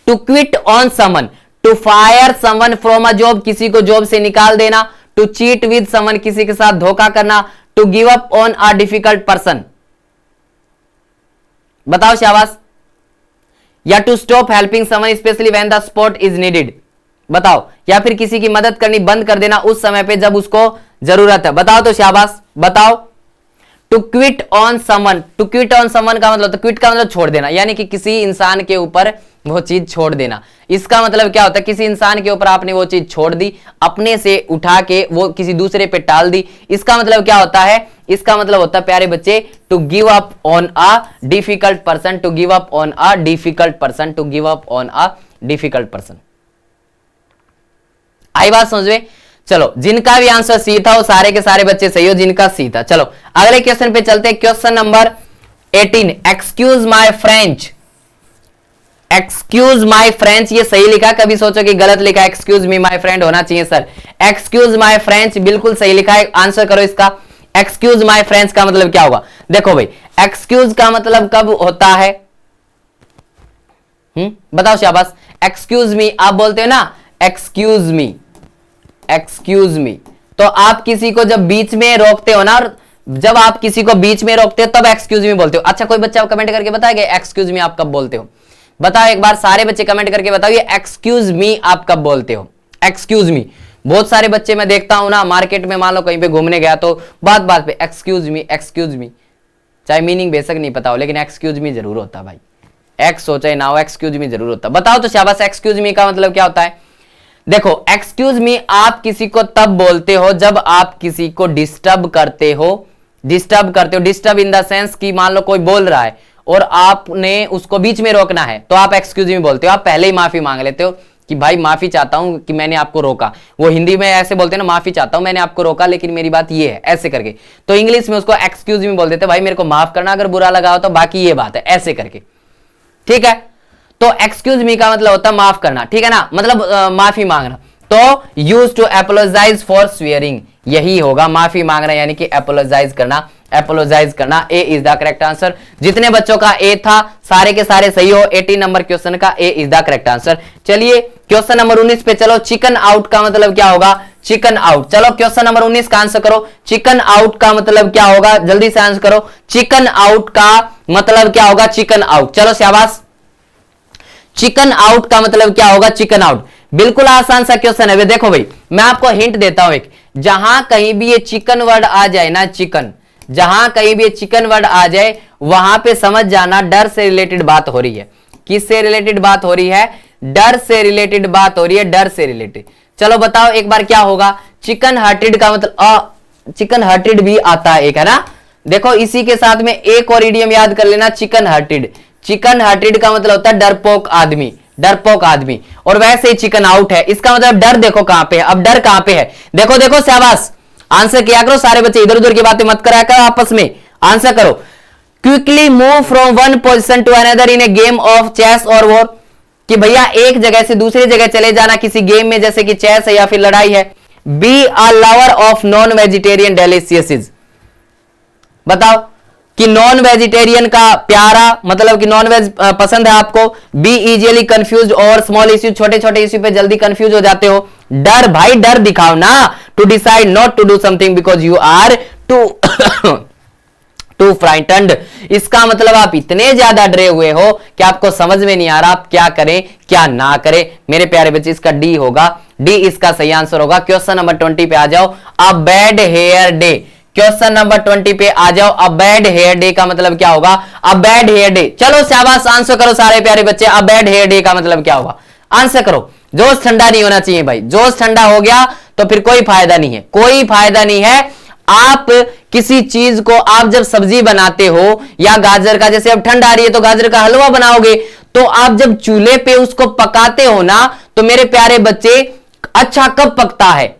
To quit on someone, to fire someone from a job, किसी को जॉब से निकाल देना। टू चीट विद समवन, किसी के साथ धोखा करना। To give up on a difficult person. बताओ शाबाश। या to stop helping someone specially when the support is needed. बताओ। या फिर किसी की मदद करनी बंद कर देना उस समय पे जब उसको जरूरत है। बताओ तो शाबाश, बताओ। To quit on someone, to quit on someone का मतलब, तो क्विट का मतलब छोड़ देना, यानी कि किसी इंसान के ऊपर वो चीज छोड़ देना। इसका मतलब क्या होता है? किसी इंसान के ऊपर आपने वो चीज छोड़ दी, अपने से उठा के वो किसी दूसरे पे टाल दी। इसका मतलब क्या होता है? इसका मतलब होता है प्यारे बच्चे, to give up on a difficult person. To give up on a difficult person. To give up on a difficult person. आई बात समझ में? चलो, जिनका भी आंसर सी था वो सारे के सारे बच्चे सही हो, जिनका सी था। चलो अगले क्वेश्चन पे चलते हैं, question number 18, excuse my French. Excuse my French, ये सही लिखा, कभी सोचो कि गलत लिखा, एक्सक्यूज मी माय फ्रेंड होना चाहिए सर। एक्सक्यूज माय फ्रेंच बिल्कुल सही लिखा है, आंसर करो इसका। एक्सक्यूज माय फ्रेंच का मतलब क्या होगा? देखो भाई, एक्सक्यूज का मतलब कब होता है? बताओ शाबाश। एक्सक्यूज मी आप बोलते हो ना, एक्सक्यूज मी, एक्सक्यूज मी, तो आप किसी को जब बीच में रोकते हो ना, और जब आप किसी को बीच में रोकते हो तब एक्सक्यूज मी बोलते हो। अच्छा कोई बच्चा कमेंट करके बताएगा एक्सक्यूज मी आप कब बोलते हो? बताओ एक बार, सारे बच्चे कमेंट करके बताओ ये एक्सक्यूज मी आप कब बोलते हो? Excuse me. बहुत सारे बच्चे मैं देखता हूं ना, मार्केट में मान लो कहीं पे घूमने गया तो बात बात पे एक्सक्यूज मी, एक्सक्यूज मी, चाहे मीनिंग बेशक नहीं पता हो लेकिन एक्सक्यूज मी जरूर होता भाई। एक्स हो चाहे ना हो, एक्सक्यूज मी जरूर होता। बताओ तो शाबाश, एक्सक्यूज मी का मतलब क्या होता है? देखो, एक्सक्यूज मी आप किसी को तब बोलते हो जब आप किसी को डिस्टर्ब करते हो। डिस्टर्ब करते हो, डिस्टर्ब इन द सेंस कि मान लो कोई बोल रहा है और आपने उसको बीच में रोकना है तो आप एक्सक्यूज मी बोलते हो, आप पहले ही माफी मांग लेते हो कि भाई माफी चाहता हूं कि मैंने आपको रोका। वो हिंदी में ऐसे बोलते हैं ना, माफी चाहता हूं मैंने आपको रोका लेकिन मेरी बात ये है, ऐसे करके। तो इंग्लिश में उसको एक्सक्यूज मी बोल देते, भाई मेरे को माफ करना अगर बुरा लगा हो तो, बाकी ये बात है, ऐसे करके, ठीक है। तो एक्सक्यूज मी का मतलब होता है माफ करना, ठीक है ना, मतलब माफी मांगना। तो use to apologise for swearing, यही होगा माफी मांगना यानी कि एपोलोजाइज करना, एपोलोजाइज करना। ए इज द करेक्ट आंसर। जितने बच्चों का ए था सारे के सारे सही हो। 18 नंबर क्वेश्चन का ए इज द करेक्ट आंसर। चलिए क्वेश्चन नंबर 19 पे चलो। चिकन आउट का मतलब क्या होगा? Chicken out. चलो क्वेश्चन नंबर 19 का आंसर करो। चिकन आउट का मतलब क्या होगा? जल्दी से आंसर करो। चिकन आउट का मतलब क्या होगा? Chicken out. चलो शाबाश। चिकन आउट का मतलब क्या होगा? Chicken out. बिल्कुल आसान सा क्वेश्चन है। देखो भाई मैं आपको हिंट देता हूं एक, जहां कहीं भी ये चिकन वर्ड आ जाए ना, चिकन, जहां कहीं भी ये चिकन वर्ड आ जाए वहां पे समझ जाना डर से रिलेटेड बात हो रही है। किससे रिलेटेड बात हो रही है? डर से रिलेटेड बात हो रही है, डर से रिलेटेड। चलो बताओ एक बार क्या होगा? चिकन हार्टेड का मतलब चिकन हार्टेड भी आता है एक, है ना। देखो इसी के साथ में एक और इडियम याद कर लेना, चिकन हार्टेड। चिकन हार्टेड का मतलब होता है डरपोक आदमी, डरपोक आदमी। और वैसे ही चिकन आउट है, इसका मतलब डर देखो कहां पे है। अब डर कहां पे है? देखो देखो शाबाश, आंसर किया करो सारे बच्चे, इधर उधर की बातें मत कराया करो, आपस में आंसर करो। Quickly move from one position to another in a game of chess और वॉर, कि भैया एक जगह से दूसरी जगह चले जाना किसी गेम में, जैसे कि चेस है या फिर लड़ाई है। Be a lover of non vegetarian delicious, बताओ कि नॉन वेजिटेरियन का प्यारा मतलब कि नॉन वेज पसंद है आपको। बी इजिली कंफ्यूज और स्मॉल इश्यू, छोटे छोटे इश्यू पे जल्दी कंफ्यूज हो जाते हो। डर, भाई डर दिखाओ ना। To decide not to do something because you are too frightened, इसका मतलब आप इतने ज्यादा डरे हुए हो कि आपको समझ में नहीं आ रहा आप क्या करें क्या ना करें। मेरे प्यारे बच्चे इसका डी होगा, डी इसका सही आंसर होगा। क्वेश्चन नंबर 20 पे आ जाओ। A bad hair day, question number 20 पे आ जाओ। अ बैड हेयर डे का मतलब क्या होगा? A bad hair day. चलो शाबाश, आंसर करो सारे प्यारे बच्चे। अ बैड हेयर डे का मतलब क्या होगा? आंसर करो। जोश ठंडा नहीं होना चाहिए भाई, जोश ठंडा हो गया तो फिर कोई फायदा नहीं है, कोई फायदा नहीं है। आप किसी चीज को आप जब सब्जी बनाते हो या गाजर का, जैसे अब ठंड आ रही है तो गाजर का हलवा बनाओगे, तो आप जब चूल्हे पे उसको पकाते हो ना, तो मेरे प्यारे बच्चे अच्छा कब पकता है?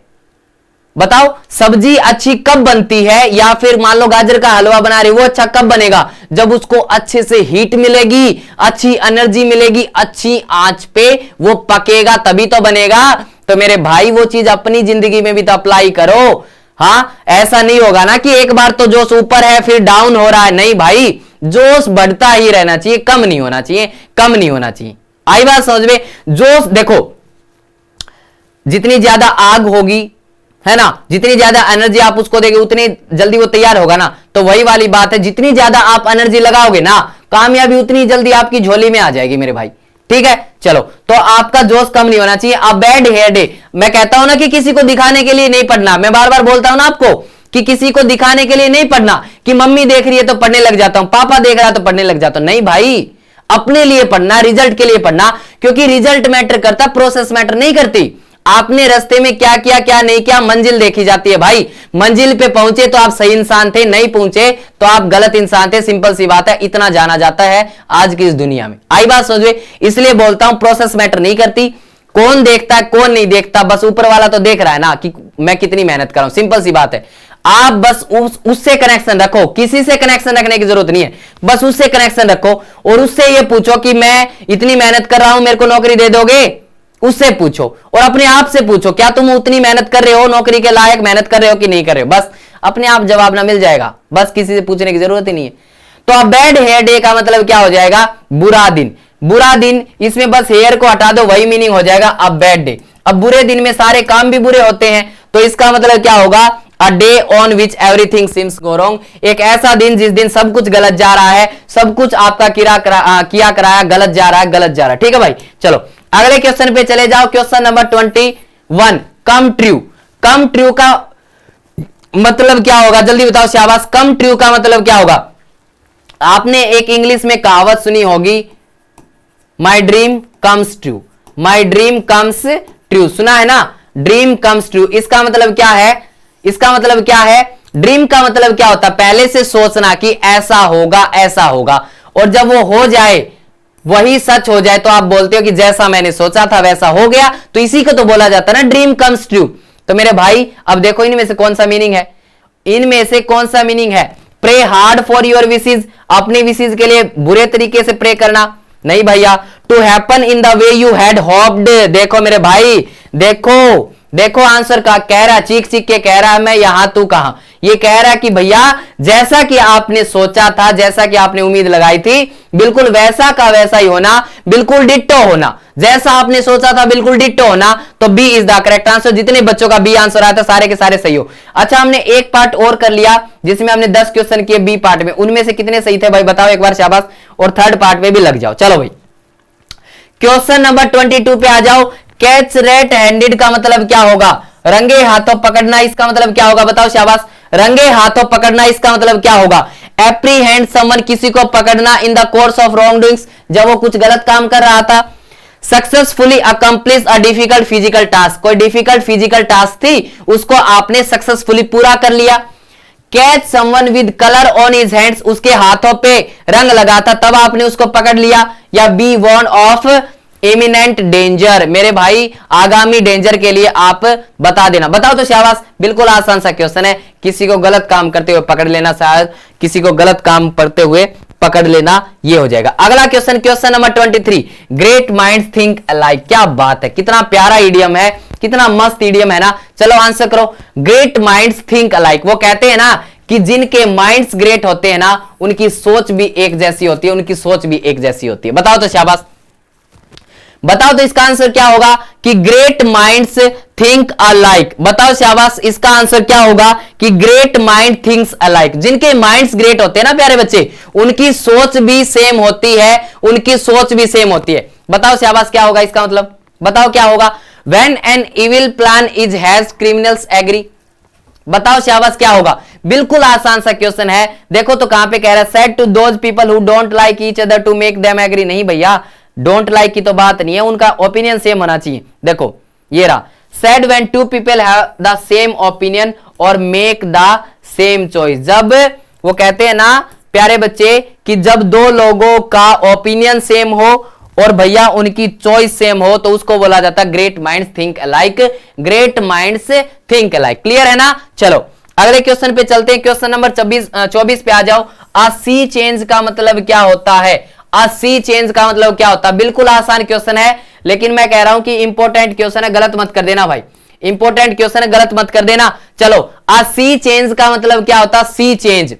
बताओ, सब्जी अच्छी कब बनती है? या फिर मान लो गाजर का हलवा बना रहे, वो अच्छा कब बनेगा? जब उसको अच्छे से हीट मिलेगी, अच्छी एनर्जी मिलेगी, अच्छी आंच पे वो पकेगा तभी तो बनेगा। तो मेरे भाई वो चीज अपनी जिंदगी में भी तो अप्लाई करो। हाँ, ऐसा नहीं होगा ना कि एक बार तो जोश ऊपर है फिर डाउन हो रहा है। नहीं भाई, जोश बढ़ता ही रहना चाहिए, कम नहीं होना चाहिए, कम नहीं होना चाहिए। आई बात समझ में? जोश देखो, जितनी ज्यादा आग होगी, है ना, जितनी ज्यादा एनर्जी आप उसको देंगे उतनी जल्दी वो तैयार होगा ना। तो वही वाली बात है, जितनी ज्यादा आप एनर्जी लगाओगे ना, कामयाबी उतनी जल्दी आपकी झोली में आ जाएगी मेरे भाई। ठीक है, चलो, तो आपका जोश कम नहीं होना चाहिए। अ बैड हेयर डे, मैं कहता हूं ना कि किसी को दिखाने के लिए नहीं पढ़ना। मैं बार बार बोलता हूं ना आपको कि किसी को दिखाने के लिए नहीं पढ़ना, कि मम्मी देख रही है तो पढ़ने लग जाता हूं, पापा देख रहा है तो पढ़ने लग जाता हूं। नहीं भाई, अपने लिए पढ़ना, रिजल्ट के लिए पढ़ना, क्योंकि रिजल्ट मैटर करता, प्रोसेस मैटर नहीं करती। आपने रास्ते में क्या किया क्या नहीं किया, मंजिल देखी जाती है भाई। मंजिल पे पहुंचे तो आप सही इंसान थे, नहीं पहुंचे तो आप गलत इंसान थे। सिंपल सी बात है, इतना जाना जाता है आज की इस दुनिया में। आई बात समझे? इसलिए बोलता हूं प्रोसेस मैटर नहीं करती। कौन देखता है कौन नहीं देखता, बस ऊपर वाला तो देख रहा है ना कि मैं कितनी मेहनत कर रहा हूं। सिंपल सी बात है, आप बस उससे कनेक्शन रखो, किसी से कनेक्शन रखने की जरूरत नहीं है। बस उससे कनेक्शन रखो और उससे ये पूछो कि मैं इतनी मेहनत कर रहा हूं, मेरे को नौकरी दे दोगे? उससे पूछो। और अपने आप से पूछो, क्या तुम उतनी मेहनत कर रहे हो, नौकरी के लायक मेहनत कर रहे हो कि नहीं कर रहे हो? बस अपने आप जवाब ना मिल जाएगा, बस किसी से पूछने की जरूरत ही नहीं है। तो अब बैड हेयर डे का मतलब क्या हो जाएगा? बुरा दिन। बुरा दिन, इसमें बस हेयर को हटा दो, वही मीनिंग हो जाएगा अब बैड डे। अब बुरे दिन में सारे काम भी बुरे होते हैं, तो इसका मतलब क्या होगा? A day on which everything seems go wrong, एक ऐसा दिन जिस दिन सब कुछ गलत जा रहा है, सब कुछ आपका किया कराया गलत जा रहा है, गलत जा रहा है। ठीक है भाई, चलो अगले क्वेश्चन पे चले जाओ। Question number 21, come true. Come true का मतलब क्या होगा? जल्दी बताओ शाबाश। कम ट्रू का मतलब क्या होगा? आपने एक इंग्लिश में कहावत सुनी होगी, my dream comes true, my dream comes true, सुना है ना? ड्रीम कम्स ट्रू, इसका मतलब क्या है? इसका मतलब क्या है? ड्रीम का मतलब क्या होता है? पहले से सोचना कि ऐसा होगा ऐसा होगा, और जब वो हो जाए वही सच हो जाए तो आप बोलते हो कि जैसा मैंने सोचा था वैसा हो गया, तो इसी को तो बोला जाता है ना ड्रीम कम्स ट्रू। तो मेरे भाई अब देखो इनमें से कौन सा मीनिंग है, इनमें से कौन सा मीनिंग है? Pray hard for your wishes, अपनी विशेज के लिए बुरे तरीके से प्रे करना नहीं भैया। To happen in the way you had hoped, देखो मेरे भाई, देखो देखो आंसर का कह रहा, चीख चीख के कह रहा है मैं यहां तू कहां। ये कह रहा है कि भैया जैसा कि आपने सोचा था, जैसा कि आपने उम्मीद लगाई थी, बिल्कुल वैसा का वैसा ही होना, बिल्कुल डिट्टो होना, जैसा आपने सोचा था बिल्कुल डिट्टो होना। तो B is the correct answer. जितने बच्चों का बी आंसर आया था सारे के सारे सही हो। अच्छा, हमने एक पार्ट और कर लिया जिसमें हमने 10 क्वेश्चन किए बी पार्ट में, उनमें से कितने सही थे भाई बताओ एक बार, शाबाश। और थर्ड पार्ट में भी लग जाओ। चलो भाई क्वेश्चन नंबर 22 पे आ जाओ। कैच रेड हैंडेड का मतलब क्या होगा? रंगे हाथों पकड़ना, इसका मतलब क्या होगा बताओ, शाबाश। रंगे हाथों पकड़ना इसका मतलब क्या होगा? एप्रीहेंड समवन, किसी को पकड़ना in the course of wrong doings, जब वो कुछ गलत काम कर रहा था। Successfully accomplish a difficult physical task, कोई डिफिकल्ट फिजिकल टास्क थी उसको आपने सक्सेसफुली पूरा कर लिया। Catch someone with colour on his hands, उसके हाथों पे रंग लगा था तब आपने उसको पकड़ लिया। या be warned of imminent danger, मेरे भाई आगामी डेंजर के लिए आप बता देना। बताओ तो शाबाश, बिल्कुल आसान सा क्वेश्चन है। किसी को गलत काम करते हुए पकड़ लेना, शायद किसी को गलत काम करते हुए पकड़ लेना, ये हो जाएगा। अगला question, question number 23। Great minds think alike, क्या बात है, कितना प्यारा इडियम है, कितना मस्त इडियम है ना। चलो आंसर करो। ग्रेट माइंड्स थिंक अलाइक, वो कहते हैं ना कि जिनके माइंड्स ग्रेट होते हैं ना उनकी सोच भी एक जैसी होती है, उनकी सोच भी एक जैसी होती है। बताओ तो शाबाश, बताओ तो इसका आंसर क्या होगा कि ग्रेट माइंड्स थिंक अलाइक। बताओ शाबाश, इसका आंसर क्या होगा कि ग्रेट माइंड थिंक्स अलाइक। जिनके माइंड्स ग्रेट होते हैं ना प्यारे बच्चे, उनकी सोच भी सेम होती है, उनकी सोच भी सेम होती है। बताओ शाबाश, क्या होगा इसका मतलब, बताओ क्या होगा? When an evil plan is has criminals agree, बताओ शाबाश क्या होगा? बिल्कुल आसान सा क्वेश्चन है। देखो तो कहां पे कह रहा है, said to those people who don't like each other to make them agree. नहीं भैया, डोंट लाइक की तो बात नहीं है, उनका ओपिनियन सेम होना चाहिए। देखो ये रहा, said when two people have the same opinion और मेक द सेम चॉइस। जब वो कहते हैं ना प्यारे बच्चे कि जब दो लोगों का ओपिनियन सेम हो और भैया उनकी चॉइस सेम हो तो उसको बोला जाता है great minds think alike. Great minds think alike, clear है ना। चलो अगले क्वेश्चन पे चलते हैं। क्वेश्चन नंबर 24 पे आ जाओ। अ सी चेंज का मतलब क्या होता है? अ सी चेंज का मतलब क्या होता है? बिल्कुल आसान क्वेश्चन है, लेकिन मैं कह रहा हूं कि इंपॉर्टेंट क्वेश्चन है, गलत मत कर देना भाई। इंपॉर्टेंट क्वेश्चन है, गलत मत कर देना। चलो, अ सी चेंज का मतलब क्या होता है? सी चेंज,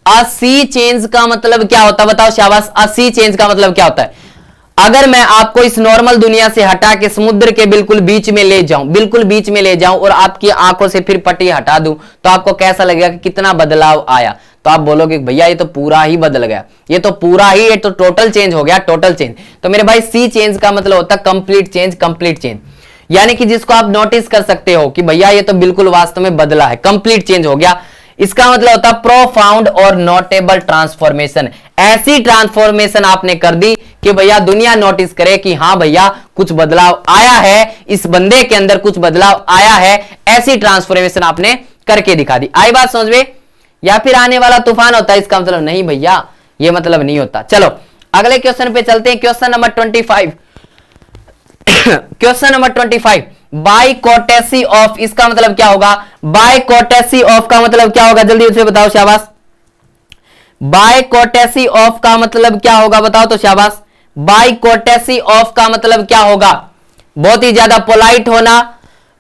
अ सी चेंज का मतलब क्या होता है बताओ शाबाश। अ सी चेंज का मतलब क्या होता है? अगर मैं आपको इस नॉर्मल दुनिया से हटा के समुद्र के बिल्कुल बीच में ले जाऊं, बिल्कुल बीच में ले जाऊं और आपकी आंखों से फिर पट्टी हटा दूं, तो आपको कैसा लगेगा कि कितना बदलाव आया? तो आप बोलोगे भैया ये तो पूरा ही बदल गया, ये तो पूरा ही, ये तो टोटल चेंज हो गया, टोटल चेंज। तो मेरे भाई सी चेंज का मतलब होता है कंप्लीट चेंज, कंप्लीट चेंज, यानी कि जिसको आप नोटिस कर सकते हो कि भैया ये तो बिल्कुल वास्तव में बदला है, कंप्लीट चेंज हो गया। इसका मतलब होता है प्रोफाउंड और नोटेबल ट्रांसफॉर्मेशन। ऐसी ट्रांसफॉर्मेशन आपने कर दी कि भैया दुनिया नोटिस करे कि हाँ भैया कुछ बदलाव आया है, इस बंदे के अंदर कुछ बदलाव आया है। ऐसी ट्रांसफॉर्मेशन आपने करके दिखा दी। आई बात समझ में? या फिर आने वाला तूफान होता है इसका मतलब? नहीं भैया, ये मतलब नहीं होता। चलो अगले क्वेश्चन पे चलते हैं। Question number 25। Question number 25, by courtesy of, इसका मतलब क्या होगा? बाय कोर्टेसी ऑफ का मतलब क्या होगा? जल्दी उसे बताओ शाबाश। बाय कोर्टेसी ऑफ का मतलब क्या होगा? बताओ तो शाबाश। बाय कोर्टेसी ऑफ का मतलब क्या होगा? बहुत ही ज्यादा पोलाइट होना।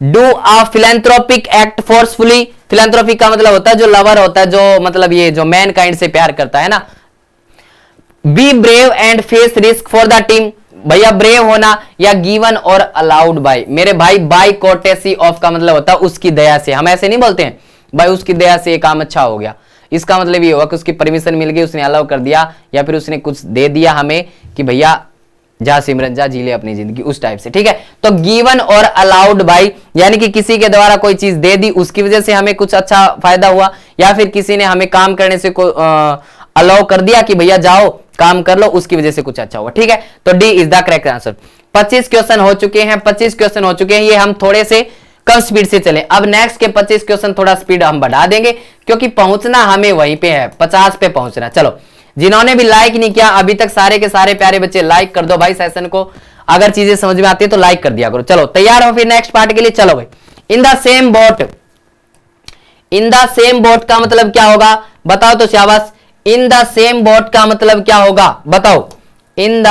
Do a philanthropic act forcefully, philanthropic का मतलब होता है जो लवर होता है, जो मतलब ये जो मैन काइंड से प्यार करता है ना। Be brave and face risk for the team, भैया ब्रेव होना। या गिवन और अलाउड बाय, मेरे भाई बाय कोर्टेसी ऑफ का मतलब होता है उसकी दया से। हम ऐसे नहीं बोलते हैं भाई उसकी दया से ये काम अच्छा हो गया, इसका मतलब ये होगा कि उसकी परमिशन मिल गई, उसने अलाउ कर दिया, या फिर उसने कुछ दे दिया हमें कि भैया जा सिमरन जा जी ले अपनी जिंदगी, उस टाइप से। ठीक है, तो गिवन और अलाउड बाय यानी कि किसी के द्वारा कोई चीज दे दी, उसकी वजह से हमें कुछ अच्छा फायदा हुआ, या फिर किसी ने हमें काम करने से अलाउ कर दिया कि भैया जाओ काम कर लो, उसकी वजह से कुछ अच्छा हुआ। ठीक है, तो D is the correct answer. 25 question हो चुके हैं, 25 क्वेश्चन हो चुके हैं। ये हम थोड़े से कम स्पीड से चले। अब नेक्स्ट के 25 क्वेश्चन थोड़ा स्पीड हम बढ़ा देंगे, क्योंकि पहुंचना हमें वहीं पे है, 50 पे पहुंचना। चलो जिन्होंने भी लाइक नहीं किया अभी तक, सारे के सारे प्यारे बच्चे लाइक कर दो भाई सेशन को। अगर चीजें समझ में आती है तो लाइक कर दिया करो। चलो तैयार हो फिर नेक्स्ट पार्ट के लिए। चलो भाई, इन the same boat, in the same boat का मतलब क्या होगा बताओ तो शाबाश। इन द सेम बोट का मतलब क्या होगा बताओ। इन द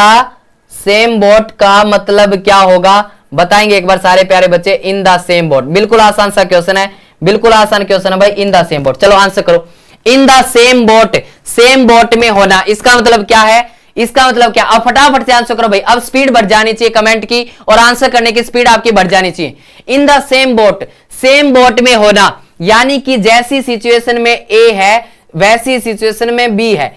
सेम बोट का मतलब क्या होगा बताएंगे एक बार सारे प्यारे बच्चे। इन द सेम बोट, बिल्कुल आसान सा क्वेश्चन है, बिल्कुल आसान क्वेश्चन है भाई। इन द सेम बोट, चलो आंसर करो। इन the same boat, same boat में होना, इसका मतलब क्या है, इसका मतलब क्या। अब फटाफट से आंसर करो भाई। अब स्पीड बढ़ जानी चाहिए कमेंट की और आंसर करने की स्पीड आपकी बढ़ जानी चाहिए। इन the same boat, same boat में होना यानी कि जैसी सिचुएशन में ए है वैसी सिचुएशन में बी है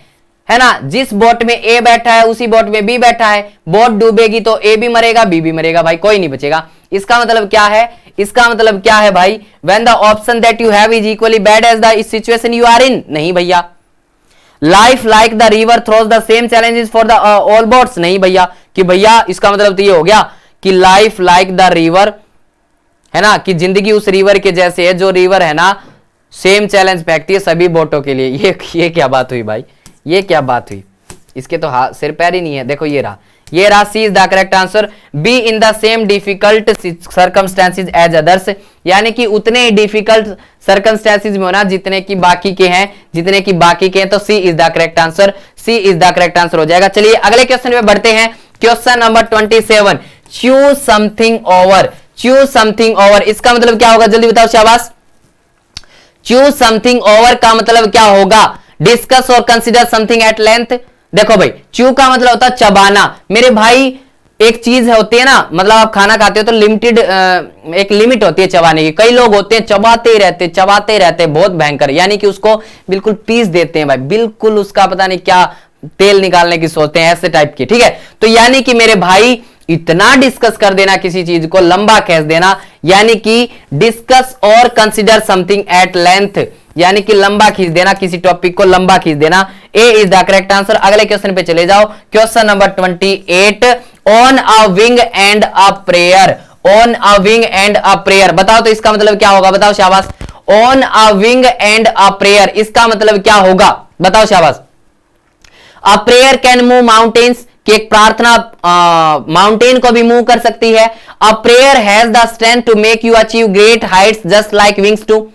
ना। जिस बोट में ए बैठा है उसी बोट में बी बैठा है। बोट डूबेगी तो ए भी मरेगा बी भी मरेगा भाई, कोई नहीं बचेगा। इसका मतलब क्या है, इसका मतलब क्या है भाई। When the option that you have is equally bad as the situation you are in, नहीं भैया। Life like the river throws the same challenges for the all boats, नहीं भैया। कि भैया इसका मतलब तो ये हो गया कि लाइफ लाइक द रिवर है ना, कि जिंदगी उस रिवर के जैसे है जो रिवर है ना सेम चैलेंज फेंकती है सभी बोटों के लिए। ये क्या बात हुई भाई, ये क्या बात हुई। इसके तो हाथ सिर पैर ही नहीं है। देखो ये रहा C is the correct answer. Be in the same difficult circumstances as others, यानी कि उतने ही डिफिकल्ट सर्कमस्टेंसेज में होना जितने की बाकी के हैं, जितने की बाकी के हैं। तो C is the correct answer, C is the correct answer हो जाएगा। चलिए अगले क्वेश्चन में बढ़ते हैं। Question number 27, choose something over, choose something over इसका मतलब क्या होगा जल्दी बताओ शाबाश। चूज समथिंग ओवर का मतलब क्या होगा। डिस्कस और कंसीडर समथिंग एट लेंथ। देखो भाई, च्यू का मतलब होता है चबाना। मेरे भाई एक चीज होती है ना, मतलब आप खाना खाते हो तो लिमिटेड एक लिमिट होती है चबाने की। कई लोग होते हैं चबाते रहते बहुत भयंकर, यानी कि उसको बिल्कुल पीस देते हैं भाई, बिल्कुल उसका पता नहीं क्या तेल निकालने की सोचते हैं, ऐसे टाइप की। ठीक है, तो यानी कि मेरे भाई इतना डिस्कस कर देना किसी चीज को, लंबा खींच देना, यानी कि डिस्कस और कंसीडर समथिंग एट लेंथ, यानी कि लंबा खींच देना, किसी टॉपिक को लंबा खींच देना। ए इज द करेक्ट आंसर। अगले क्वेश्चन पे चले जाओ। Question number 28, on a wing and a prayer, on a wing and a prayer बताओ तो इसका मतलब क्या होगा बताओ शाबाश। On a wing and a prayer इसका मतलब क्या होगा बताओ शाबाश। A prayer can move mountains, कि एक प्रार्थना माउंटेन को भी मूव कर सकती है। A prayer has the strength to make you achieve great heights just like wings to,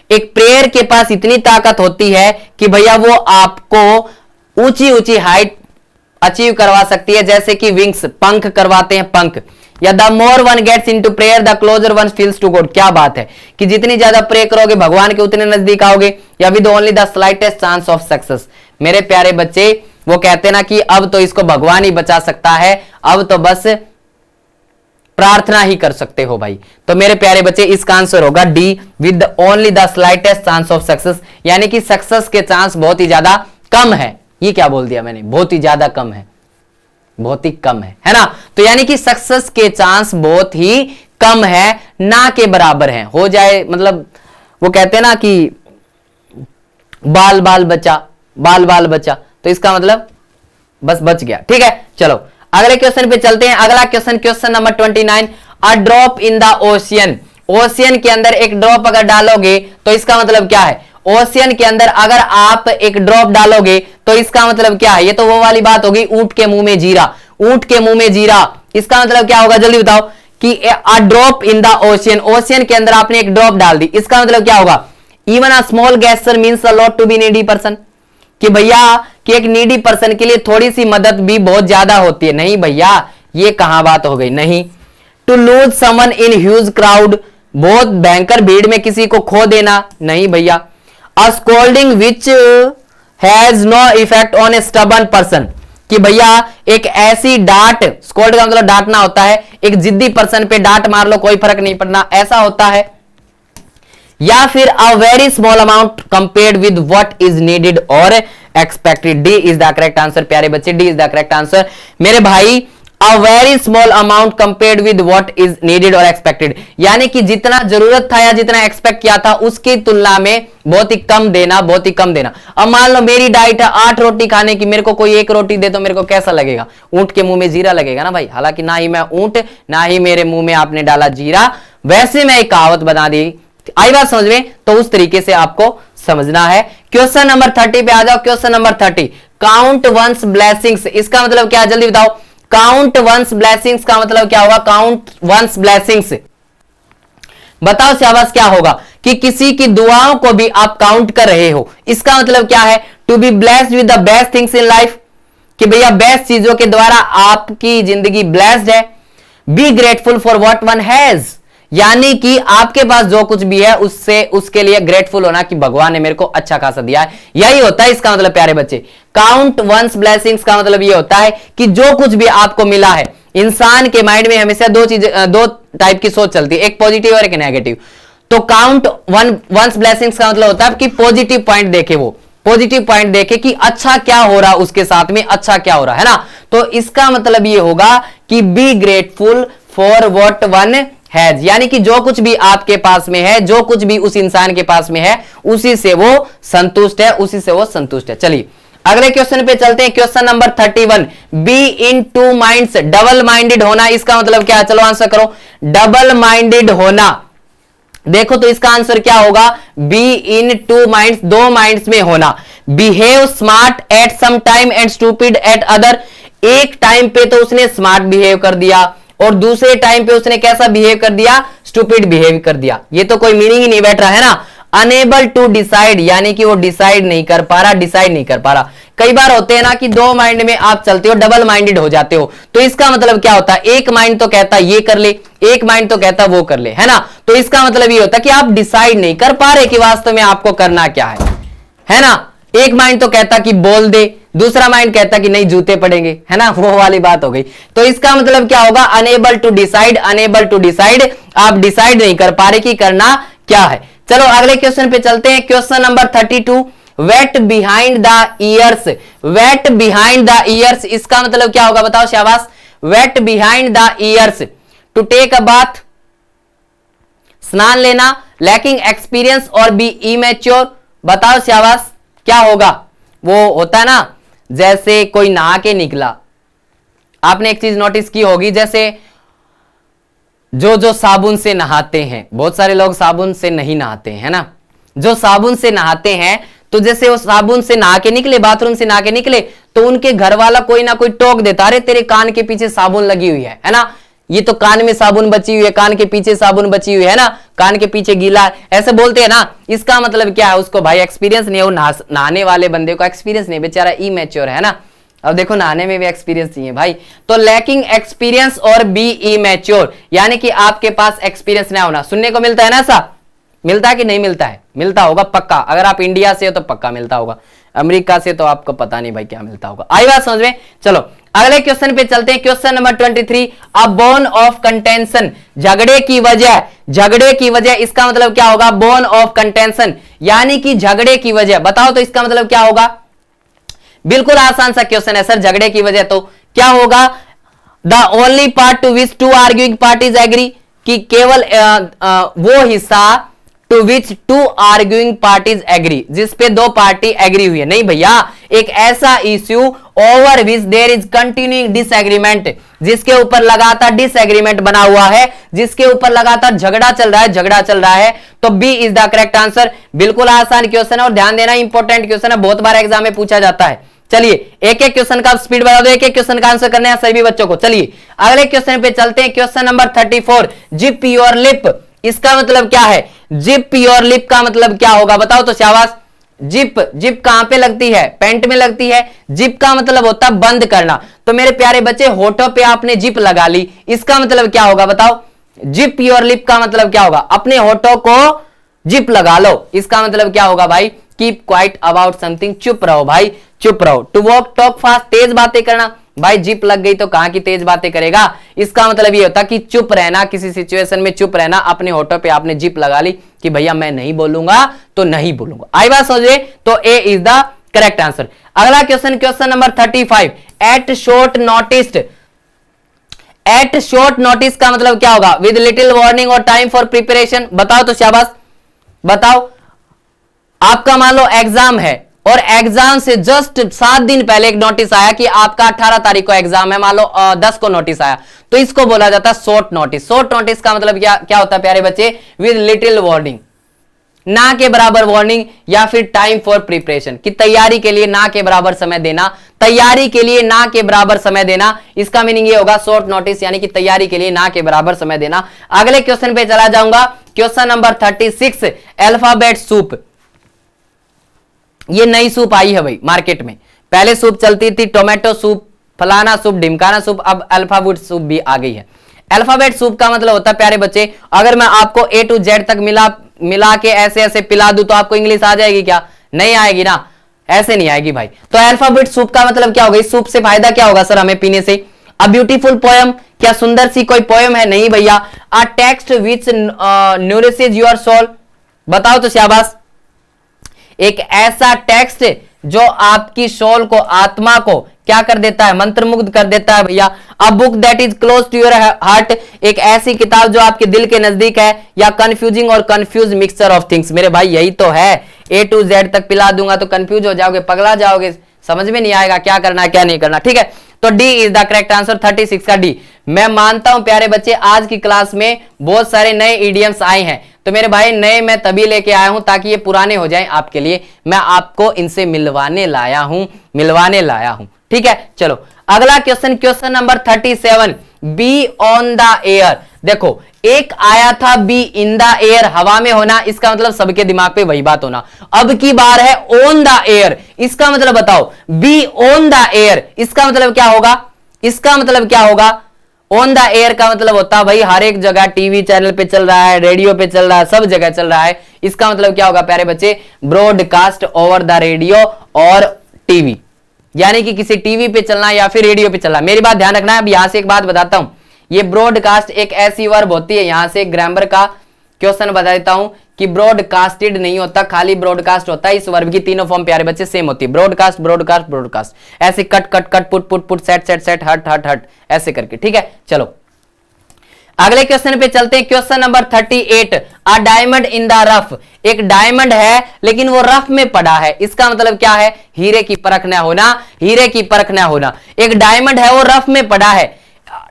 एक प्रेयर के पास इतनी ताकत होती है कि भैया वो आपको ऊंची ऊंची हाइट अचीव करवा सकती है, जैसे कि विंग्स पंख करवाते हैं, पंख। या the more one gets into prayer the closer one feels to God, क्या बात है कि जितनी ज्यादा प्रे करोगे भगवान के उतने नजदीक आओगे। या with only the slightest chance of success, मेरे प्यारे बच्चे वो कहते ना कि अब तो इसको भगवान ही बचा सकता है, अब तो बस प्रार्थना ही कर सकते हो भाई। तो मेरे प्यारे बच्चे इसका आंसर होगा D, with only the slightest chance of success, यानी कि सक्सेस के चांस बहुत ही ज्यादा कम है। ये क्या बोल दिया मैंने, बहुत ही ज्यादा कम है, बहुत ही कम है ना। तो यानी कि सक्सेस के चांस बहुत ही कम है, ना के बराबर है। हो जाए मतलब वो कहते हैं ना कि बाल बाल बचा, बाल बाल बचा, तो इसका मतलब बस बच गया। ठीक है, चलो अगले क्वेश्चन पे चलते हैं। अगला question, question number 29, a drop in the ocean, ocean के अंदर एक ड्रॉप अगर डालोगे तो इसका मतलब क्या है। ओशियन के अंदर अगर आप एक ड्रॉप डालोगे तो इसका मतलब क्या है। ये तो वो वाली बात होगी, ऊंट के मुंह में जीरा, ऊंट के मुंह में जीरा। इसका मतलब क्या होगा जल्दी बताओ। कि a drop in the ocean, ocean के अंदर आपने एक ड्रॉप डाल दी, इसका मतलब क्या होगा। Even a small gesture means a lot to be needy person, कि भैया कि एक नीडी पर्सन के लिए थोड़ी सी मदद भी बहुत ज्यादा होती है। नहीं भैया, ये कहां बात हो गई। नहीं, to lose someone in huge crowd, बहुत भयंकर भीड़ में किसी को खो देना। नहीं भैया। A scolding which has no effect on a stubborn person, कि भैया एक ऐसी डांट, स्कोल्ड का मतलब डांटना होता है, एक जिद्दी पर्सन पे डांट मार लो कोई फर्क नहीं पड़ना, ऐसा होता है। या फिर a very small amount compared with what is needed और expected. D is the correct answer प्यारे बच्चे, D is the correct answer मेरे भाई। A very small amount compared with what is needed और एक्सपेक्टेड, यानी कि जितना जरूरत था या जितना एक्सपेक्ट किया था उसकी तुलना में बहुत ही कम देना, बहुत ही कम देना। अब मान लो मेरी डाइट है 8 रोटी खाने की, मेरे को कोई 1 रोटी दे तो मेरे को कैसा लगेगा। ऊंट के मुंह में जीरा लगेगा ना भाई। हालांकि ना ही मैं ऊंट, ना ही मेरे मुंह में आपने डाला जीरा, वैसे मैं एक कहावत बना दी। आई बात समझ में, तो उस तरीके से आपको समझना है। क्वेश्चन नंबर 30 पे आ जाओ। Question number 30, count one's blessings, इसका मतलब क्या है जल्दी बताओ। काउंट वंस ब्लेसिंग्स का मतलब क्या होगा? काउंट वंस ब्लेसिंग्स, बताओ शाबाश क्या होगा? कि किसी की दुआओं को भी आप काउंट कर रहे हो। इसका मतलब क्या है? To be blessed with the best things in life, कि भैया बेस्ट चीजों के द्वारा आपकी जिंदगी ब्लेस्ड है। Be grateful for what one has, यानी कि आपके पास जो कुछ भी है उससे उसके लिए ग्रेटफुल होना कि भगवान ने मेरे को अच्छा खासा दिया है। यही होता है इसका मतलब प्यारे बच्चे। काउंट वंस ब्लेसिंग्स का मतलब ये होता है कि जो कुछ भी आपको मिला है, इंसान के माइंड में हमेशा दो टाइप की सोच चलती है, एक पॉजिटिव और एक नेगेटिव। तो काउंट वंस ब्लेसिंग्स का मतलब होता है कि पॉजिटिव पॉइंट देखे, वो पॉजिटिव पॉइंट देखे कि अच्छा क्या हो रहा उसके साथ में, अच्छा क्या हो रहा है ना। तो इसका मतलब ये होगा कि be grateful for what one has, यानी कि जो कुछ भी आपके पास में है, जो कुछ भी उस इंसान के पास में है, उसी से वो संतुष्ट है, उसी से वो संतुष्ट है। चलिए अगले क्वेश्चन पे चलते हैं। Question number 31, B in two minds, double minded होना, इसका मतलब क्या है? चलो आंसर करो। डबल माइंडेड होना, देखो तो इसका आंसर क्या होगा? बी इन टू माइंड्स, दो माइंड्स में होना। Behave smart at some time and stupid at other, एक टाइम पे तो उसने स्मार्ट बिहेव कर दिया और दूसरे टाइम पे उसने कैसा बिहेव कर दिया? स्टूपिड बिहेव कर दिया। ये तो कोई मीनिंग ही नहीं बैठ रहा है ना। अनेबल टू डिसाइड, यानी कि वो डिसाइड नहीं कर पा रहा, डिसाइड नहीं कर पा रहा। कई बार होते हैं ना कि दो माइंड में आप चलते हो, डबल माइंडेड हो जाते हो। तो इसका मतलब क्या होता है? एक माइंड तो कहता ये कर ले, एक माइंड तो कहता वो कर ले, है ना। तो इसका मतलब ये होता है कि आप डिसाइड नहीं कर पा रहे कि वास्तव में आपको करना क्या है ना। एक माइंड तो कहता कि बोल दे, दूसरा माइंड कहता कि नहीं जूते पड़ेंगे, है ना, वो वाली बात हो गई। तो इसका मतलब क्या होगा? Unable to decide, unable to decide, आप डिसाइड नहीं कर पा रहे कि करना क्या है। चलो अगले क्वेश्चन पे चलते हैं। Question number 32, wet behind the ears, wet behind the ears, इसका मतलब क्या होगा? बताओ शाबाश। Wet behind the ears, to take a bath, स्नान लेना, लैकिंग एक्सपीरियंस और बी इमेच्योर, बताओ शाबाश क्या होगा? वो होता है ना जैसे कोई नहा के निकला, आपने एक चीज नोटिस की होगी, जैसे जो साबुन से नहाते हैं, बहुत सारे लोग साबुन से नहीं नहाते हैं ना, जो साबुन से नहाते हैं, तो जैसे वो साबुन से नहा के निकले, बाथरूम से नहा के निकले, तो उनके घर वाला कोई ना कोई टोक देता, अरे तेरे कान के पीछे साबुन लगी हुई है ना, ये तो कान में साबुन बची हुई है, कान के पीछे साबुन बची हुई है ना, कान के पीछे गीला, ऐसे बोलते हैं ना। इसका मतलब क्या है? उसको भाई एक्सपीरियंस नहीं है, वो नहाने वाले बंदे को एक्सपीरियंस नहीं, बेचारा इमैच्योर है ना। अब देखो नहाने में भी एक्सपीरियंस चाहिए भाई। तो लैकिंग एक्सपीरियंस और बी इमैच्योर, यानी कि आपके पास एक्सपीरियंस ना होना। सुनने को मिलता है ना ऐसा? मिलता है कि नहीं मिलता है? मिलता होगा पक्का। अगर आप इंडिया से हो तो पक्का मिलता होगा, अमेरिका से तो आपको पता नहीं भाई क्या मिलता होगा। आई बात समझ में? चलो अगले क्वेश्चन पे चलते हैं। Question number 23, a bone of contention, झगड़े की वजह, झगड़े की वजह, इसका मतलब क्या होगा? बोन ऑफ कंटेंशन, यानी कि झगड़े की वजह, बताओ तो इसका मतलब क्या होगा? बिल्कुल आसान सा क्वेश्चन है सर, झगड़े की वजह तो क्या होगा? The only part to which two arguing parties agree, कि केवल वो हिस्सा to which two arguing parties agree, जिसपे दो पार्टी एग्री हुई है। नहीं भैया, एक ऐसा issue over which there is continuing disagreement, जिसके ऊपर लगातार डिसएग्रीमेंट बना हुआ है, जिसके ऊपर लगातार झगड़ा चल रहा है, झगड़ा चल रहा है। तो B is the correct answer. बिल्कुल आसान क्वेश्चन है और ध्यान देना इंपॉर्टेंट क्वेश्चन है, बहुत बार एग्जाम में पूछा जाता है। चलिए एक एक क्वेश्चन का स्पीड बढ़ा दो, एक एक क्वेश्चन का आंसर करने हैं सभी बच्चों को। चलिए अगले क्वेश्चन पे चलते हैं। Question number 34, zip your lip, इसका मतलब क्या है? जिप योर लिप का मतलब क्या होगा? बताओ तो शाबाश। जिप, जिप कहां पे लगती है? पैंट में लगती है। जिप का मतलब होता है बंद करना। तो मेरे प्यारे बच्चे, होठों पे आपने जिप लगा ली, इसका मतलब क्या होगा? बताओ। जिप योर लिप का मतलब क्या होगा? अपने होठों को जिप लगा लो, इसका मतलब क्या होगा भाई? कीप क्वाइट अबाउट समथिंग, चुप रहो भाई, चुप रहो। टू वॉक टॉक फास्ट, तेज बातें करना, भाई जिप लग गई तो कहां की तेज बातें करेगा? इसका मतलब ये होता है कि चुप रहना, किसी सिचुएशन में चुप रहना। अपने होठों पे आपने जिप लगा ली कि भैया मैं नहीं बोलूंगा तो नहीं बोलूंगा। आई बात समझे? तो A is the correct answer. अगला question, question number 35, at short notice, at short notice का मतलब क्या होगा? विद लिटिल वार्निंग और टाइम फॉर प्रिपरेशन, बताओ तो शाबाश। बताओ, आपका मान लो एग्जाम है और एग्जाम से जस्ट 7 दिन पहले एक नोटिस आया कि आपका 18 तारीख को एग्जाम है, मान लो 10 को नोटिस आया, तो इसको बोला जाता है शॉर्ट नोटिस। शॉर्ट नोटिस का मतलब क्या होता है प्यारे बच्चे? विद लिटिल वार्निंग, ना के बराबर वार्निंग या फिर टाइम फॉर प्रिपरेशन, कि तैयारी के लिए ना के बराबर समय देना, तैयारी के लिए ना के बराबर समय देना, इसका मीनिंग ये होगा शॉर्ट नोटिस, यानी कि तैयारी के लिए ना के बराबर समय देना। अगले क्वेश्चन पे चला जाऊंगा, क्वेश्चन नंबर 36, अल्फाबेट सूप। ये नई सूप आई है भाई मार्केट में, पहले सूप चलती थी टोमेटो सूप, फलाना सूप, ढिमकाना सूप, अब अल्फाबेट सूप भी आ गई है। अल्फाबेट सूप का मतलब होता है प्यारे बच्चे, अगर मैं आपको A to Z तक मिला के ऐसे ऐसे पिला दूं तो आपको इंग्लिश आ जाएगी क्या? नहीं आएगी ना, ऐसे नहीं आएगी भाई। तो अल्फाबेट सूप का मतलब क्या होगा? इस सूप से फायदा क्या होगा सर हमें पीने से? अ ब्यूटीफुल पोएम, क्या सुंदर सी कोई पोएम है? नहीं भैया। A text which nourishes your soul, बताओ तो शाबाश। एक ऐसा टेक्स्ट जो आपकी सोल को, आत्मा को क्या कर देता है? मंत्रमुग्ध कर देता है भैया। A book that is close to your heart, एक ऐसी किताब जो आपके दिल के नजदीक है। या कंफ्यूजिंग और कंफ्यूज मिक्सचर ऑफ थिंग्स, मेरे भाई यही तो है। A to Z तक पिला दूंगा तो कंफ्यूज हो जाओगे, पगला जाओगे, समझ में नहीं आएगा क्या करना है क्या नहीं करना। ठीक है, तो D is the correct answer, 36 का डी। मैं मानता हूं प्यारे बच्चे आज की क्लास में बहुत सारे नए इडियम्स आए हैं, तो मेरे भाई नए मैं तभी लेके आया हूं ताकि ये पुराने हो जाएं आपके लिए। मैं आपको इनसे मिलवाने लाया हूं। ठीक है, चलो अगला question, question number 37, be on the air. देखो एक आया था बी इन द एयर, हवा में होना, इसका मतलब सबके दिमाग पे वही बात होना। अब की बार है ऑन द एयर, इसका मतलब बताओ। बी ऑन द एयर इसका मतलब क्या होगा? इसका मतलब क्या होगा? ऑन द एयर का मतलब होता है भाई हर एक जगह, टीवी चैनल पे चल रहा है, रेडियो पे चल रहा है, सब जगह चल रहा है। इसका मतलब क्या होगा प्यारे बच्चे? ब्रॉडकास्ट ओवर द रेडियो और टीवी, यानी कि किसी टीवी पे चलना या फिर रेडियो पे चलना। मेरी बात ध्यान रखना है। अब यहां से एक बात बताता हूं, ये ब्रॉडकास्ट एक ऐसी वर्ब होती है, यहां से एक ग्रामर का क्वेश्चन बता देता हूं कि ब्रॉडकास्टेड नहीं होता, खाली ब्रॉडकास्ट होता है। इस वर्ब की तीनों फॉर्म प्यारे बच्चे सेम होती है, ब्रॉडकास्ट ब्रॉडकास्ट ब्रॉडकास्ट, ऐसे cut cut cut, put put put, set set set, हट हट हट, ऐसे करके। ठीक है, चलो अगले क्वेश्चन पे चलते हैं, question number 38, a diamond in the rough. एक डायमंड है लेकिन वो रफ में पड़ा है, इसका मतलब क्या है? हीरे की परख न होना, हीरे की परख न होना। एक डायमंड है वो रफ में पड़ा है,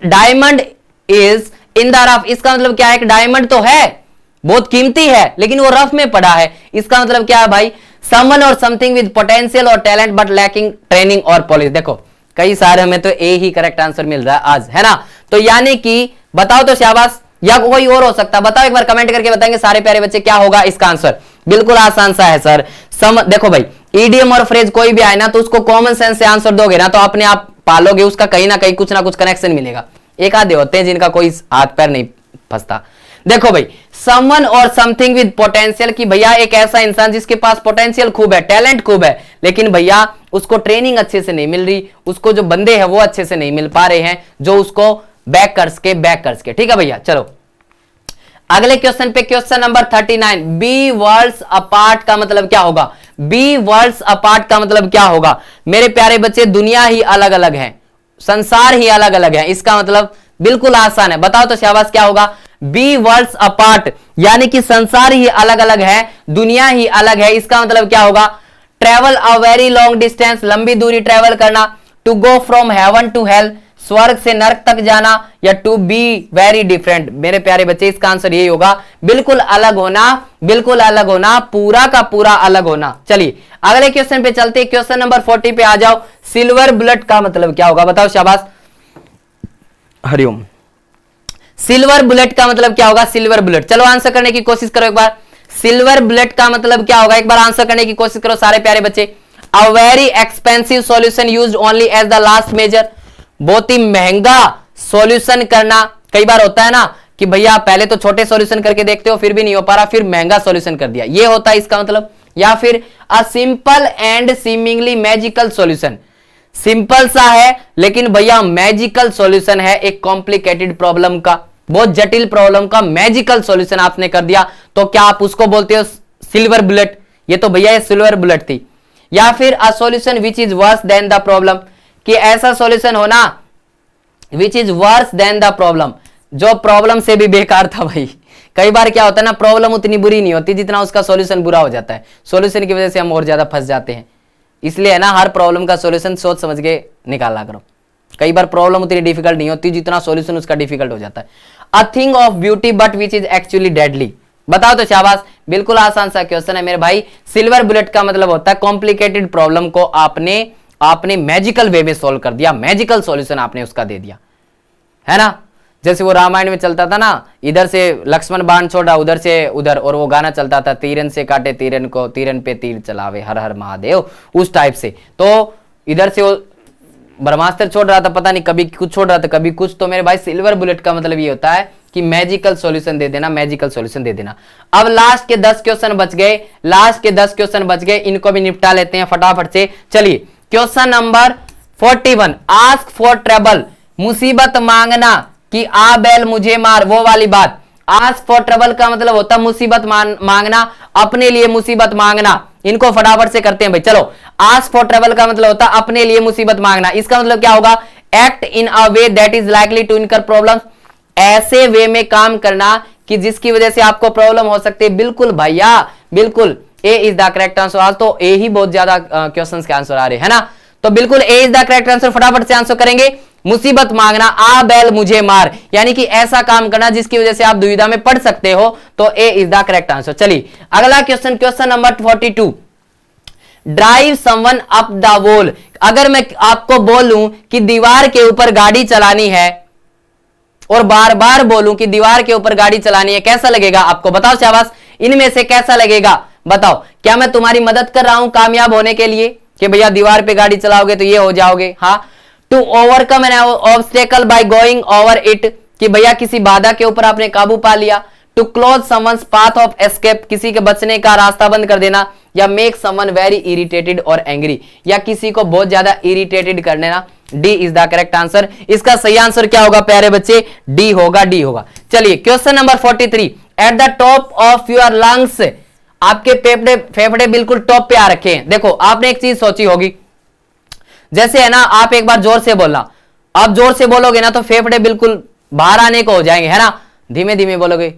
diamond is in the rough, इसका मतलब क्या है? एक डायमंड तो है, बहुत कीमती है, लेकिन वो रफ में पड़ा है, इसका मतलब क्या है भाई? समवन और समथिंग विद पोटेंशियल और टैलेंट बट लैकिंग ट्रेनिंग और पॉलिश। देखो कई सारे हमें तो ए ही करेक्ट आंसर मिल रहा है आज, है ना? तो यानी कि बताओ तो शाबाश, या कोई और हो सकता, बताओ एक बार कमेंट करके बताएंगे सारे प्यारे बच्चे क्या होगा इसका आंसर। बिल्कुल आसान सा है सर। देखो भाई ईडियम और फ्रेज कोई भी आए ना तो उसको कॉमन सेंस से आंसर दोगे ना तो अपने आप पालोगे, उसका कहीं ना कहीं कुछ ना कुछ कनेक्शन मिलेगा। एक आधे होते हैं जिनका कोई हाथ पैर नहीं फंसता। देखो भाई समवन और समथिंग विद पोटेंशियल, कि भैया एक ऐसा इंसान जिसके पास पोटेंशियल खूब है, टैलेंट खूब है, लेकिन भैया उसको ट्रेनिंग अच्छे से नहीं मिल रही, उसको जो बंदे हैं वो अच्छे से नहीं मिल पा रहे हैं जो उसको बैक कर सके। ठीक है भैया, चलो अगले क्वेश्चन पे, question number 39, be worlds apart का मतलब क्या होगा? बी वर्ल्ड्स अपार्ट का मतलब क्या होगा मेरे प्यारे बच्चे? दुनिया ही अलग अलग है, संसार ही अलग अलग है, इसका मतलब बिल्कुल आसान है। बताओ तो शाबाश क्या होगा? बी वर्ल्ड्स अपार्ट यानी कि संसार ही अलग अलग है, दुनिया ही अलग है, इसका मतलब क्या होगा? Travel a very long distance, लंबी दूरी ट्रेवल करना। To go from heaven to hell, स्वर्ग से नरक तक जाना। या टू बी वेरी डिफरेंट, मेरे प्यारे बच्चे इसका आंसर यही होगा, बिल्कुल अलग होना, बिल्कुल अलग होना, पूरा का पूरा अलग होना। चलिए अगले क्वेश्चन पे चलते हैं, क्वेश्चन नंबर 40 पे आ जाओ। सिल्वर बुलेट का मतलब क्या होगा? बताओ शाबाश, हरिओम। सिल्वर बुलेट का मतलब क्या होगा? सिल्वर बुलेट, चलो आंसर करने की कोशिश करो एक बार। सिल्वर बुलेट का मतलब क्या होगा? एक बार आंसर करने की कोशिश करो सारे प्यारे बच्चे। A very expensive solution used only as the last measure, बहुत ही महंगा सॉल्यूशन करना। कई बार होता है ना कि भैया पहले तो छोटे सॉल्यूशन करके देखते हो फिर भी नहीं हो पा रहा, फिर महंगा सॉल्यूशन कर दिया, ये होता है इसका मतलब। या फिर a simple and seemingly magical solution, simple सा है लेकिन भैया मैजिकल सॉल्यूशन है एक कॉम्प्लिकेटेड प्रॉब्लम का, बहुत जटिल प्रॉब्लम का मैजिकल सॉल्यूशन आपने कर दिया, तो क्या आप उसको बोलते हो सिल्वर बुलेट? ये तो भैया ये सिल्वर बुलेट थी। या फिर a solution which is worse than the problem, कि ऐसा सॉल्यूशन होना which is worse than the problem, जो प्रॉब्लम से भी बेकार था भाई। कई बार क्या होता है ना, प्रॉब्लम उतनी बुरी नहीं होती जितना उसका सॉल्यूशन बुरा हो जाता है, सॉल्यूशन की वजह से हम और ज्यादा फंस जाते हैं। इसलिए है ना हर प्रॉब्लम का सॉल्यूशन सोच समझ के निकाला करो। कई बार प्रॉब्लम उतनी डिफिकल्ट नहीं होती जितना सॉल्यूशन उसका डिफिकल्ट हो जाता है। A thing of beauty but which is actually deadly, बताओ तो शाबाश बिल्कुल आसान सा क्वेश्चन है मेरे भाई। सिल्वर बुलेट का मतलब होता है कॉम्प्लिकेटेड प्रॉब्लम को आपने मैजिकल वे में सोल्व कर दिया, मैजिकल सॉल्यूशन आपने उसका दे दिया, है ना। जैसे वो रामायण में चलता था ना, इधर से लक्ष्मण बाण छोड़ा उधर से उधर, और वो गाना चलता था तीरन से काटे तीरन को, तीरन पे तीर चलावे हर हर महादेव, उस टाइप से। तो इधर से वो ब्रह्मास्त्र छोड़ रहा था, पता नहीं कभी कुछ छोड़ रहा था कभी कुछ। तो मेरे भाई सिल्वर बुलेट का मतलब ये होता है कि मैजिकल सॉल्यूशन दे देना, मैजिकल सॉल्यूशन दे देना। अब लास्ट के 10 क्वेश्चन बच गए, लास्ट के 10 क्वेश्चन बच गए, इनको भी निपटा लेते हैं फटाफट से। चलिए question number 41, ask for trouble, मुसीबत मांगना कि आ बैल मुझे मार, वो वाली बात। आस्क फॉर ट्रबल का मतलब होता है मुसीबत मांगना, अपने लिए मुसीबत मांगना। इनको फटाफट से करते हैं भाई, चलो। आस्क फॉर ट्रबल का मतलब होता है अपने लिए मुसीबत मांगना। इसका मतलब क्या होगा? Act in a way that is likely to incur problem, ऐसे वे में काम करना कि जिसकी वजह से आपको प्रॉब्लम हो सकती है। बिल्कुल भैया, बिल्कुल ए इज द करेक्ट आंसर। आज तो ए ही बहुत ज्यादा क्वेश्चंस के आंसर आ रहे हैं ना, तो बिल्कुल ए इज द करेक्ट आंसर। फटाफट से आंसर करेंगे। मुसीबत मांगना, आ बैल मुझे मार, यानी कि ऐसा काम करना जिसकी वजह से आप दुविधा में पड़ सकते हो, तो A is the correct answer. चलिए अगला question, question number 42, drive someone up the wall. अगर मैं आपको बोलूं कि दीवार के ऊपर गाड़ी चलानी है और बार बार बोलूं कि दीवार के ऊपर गाड़ी चलानी है, कैसा लगेगा आपको? बताओ शाबाश, इनमें से कैसा लगेगा बताओ। क्या मैं तुम्हारी मदद कर रहा हूं कामयाब होने के लिए कि भैया दीवार पे गाड़ी चलाओगे तो ये हो जाओगे? हाँ। To overcome an obstacle by going over it, कि भैया किसी बाधा के ऊपर आपने काबू पा लिया। To close someone's path of escape, किसी के बचने का रास्ता बंद कर देना। या मेक समवन वेरी इरिटेटेड और एंग्री, या किसी को बहुत ज्यादा इरिटेटेड कर देना। D is the correct answer. इसका सही आंसर क्या होगा प्यारे बच्चे? डी होगा, डी होगा। चलिए question number 43, at the top of your lungs, आपके फेफड़े बिल्कुल टॉप पे आ रखे हैं। देखो आपने एक चीज सोची होगी, जैसे है ना, आप एक बार जोर से बोलना, आप जोर से बोलोगे ना तो फेफड़े बिल्कुल बाहर आने को हो जाएंगे, है ना। धीमे धीमे बोलोगे,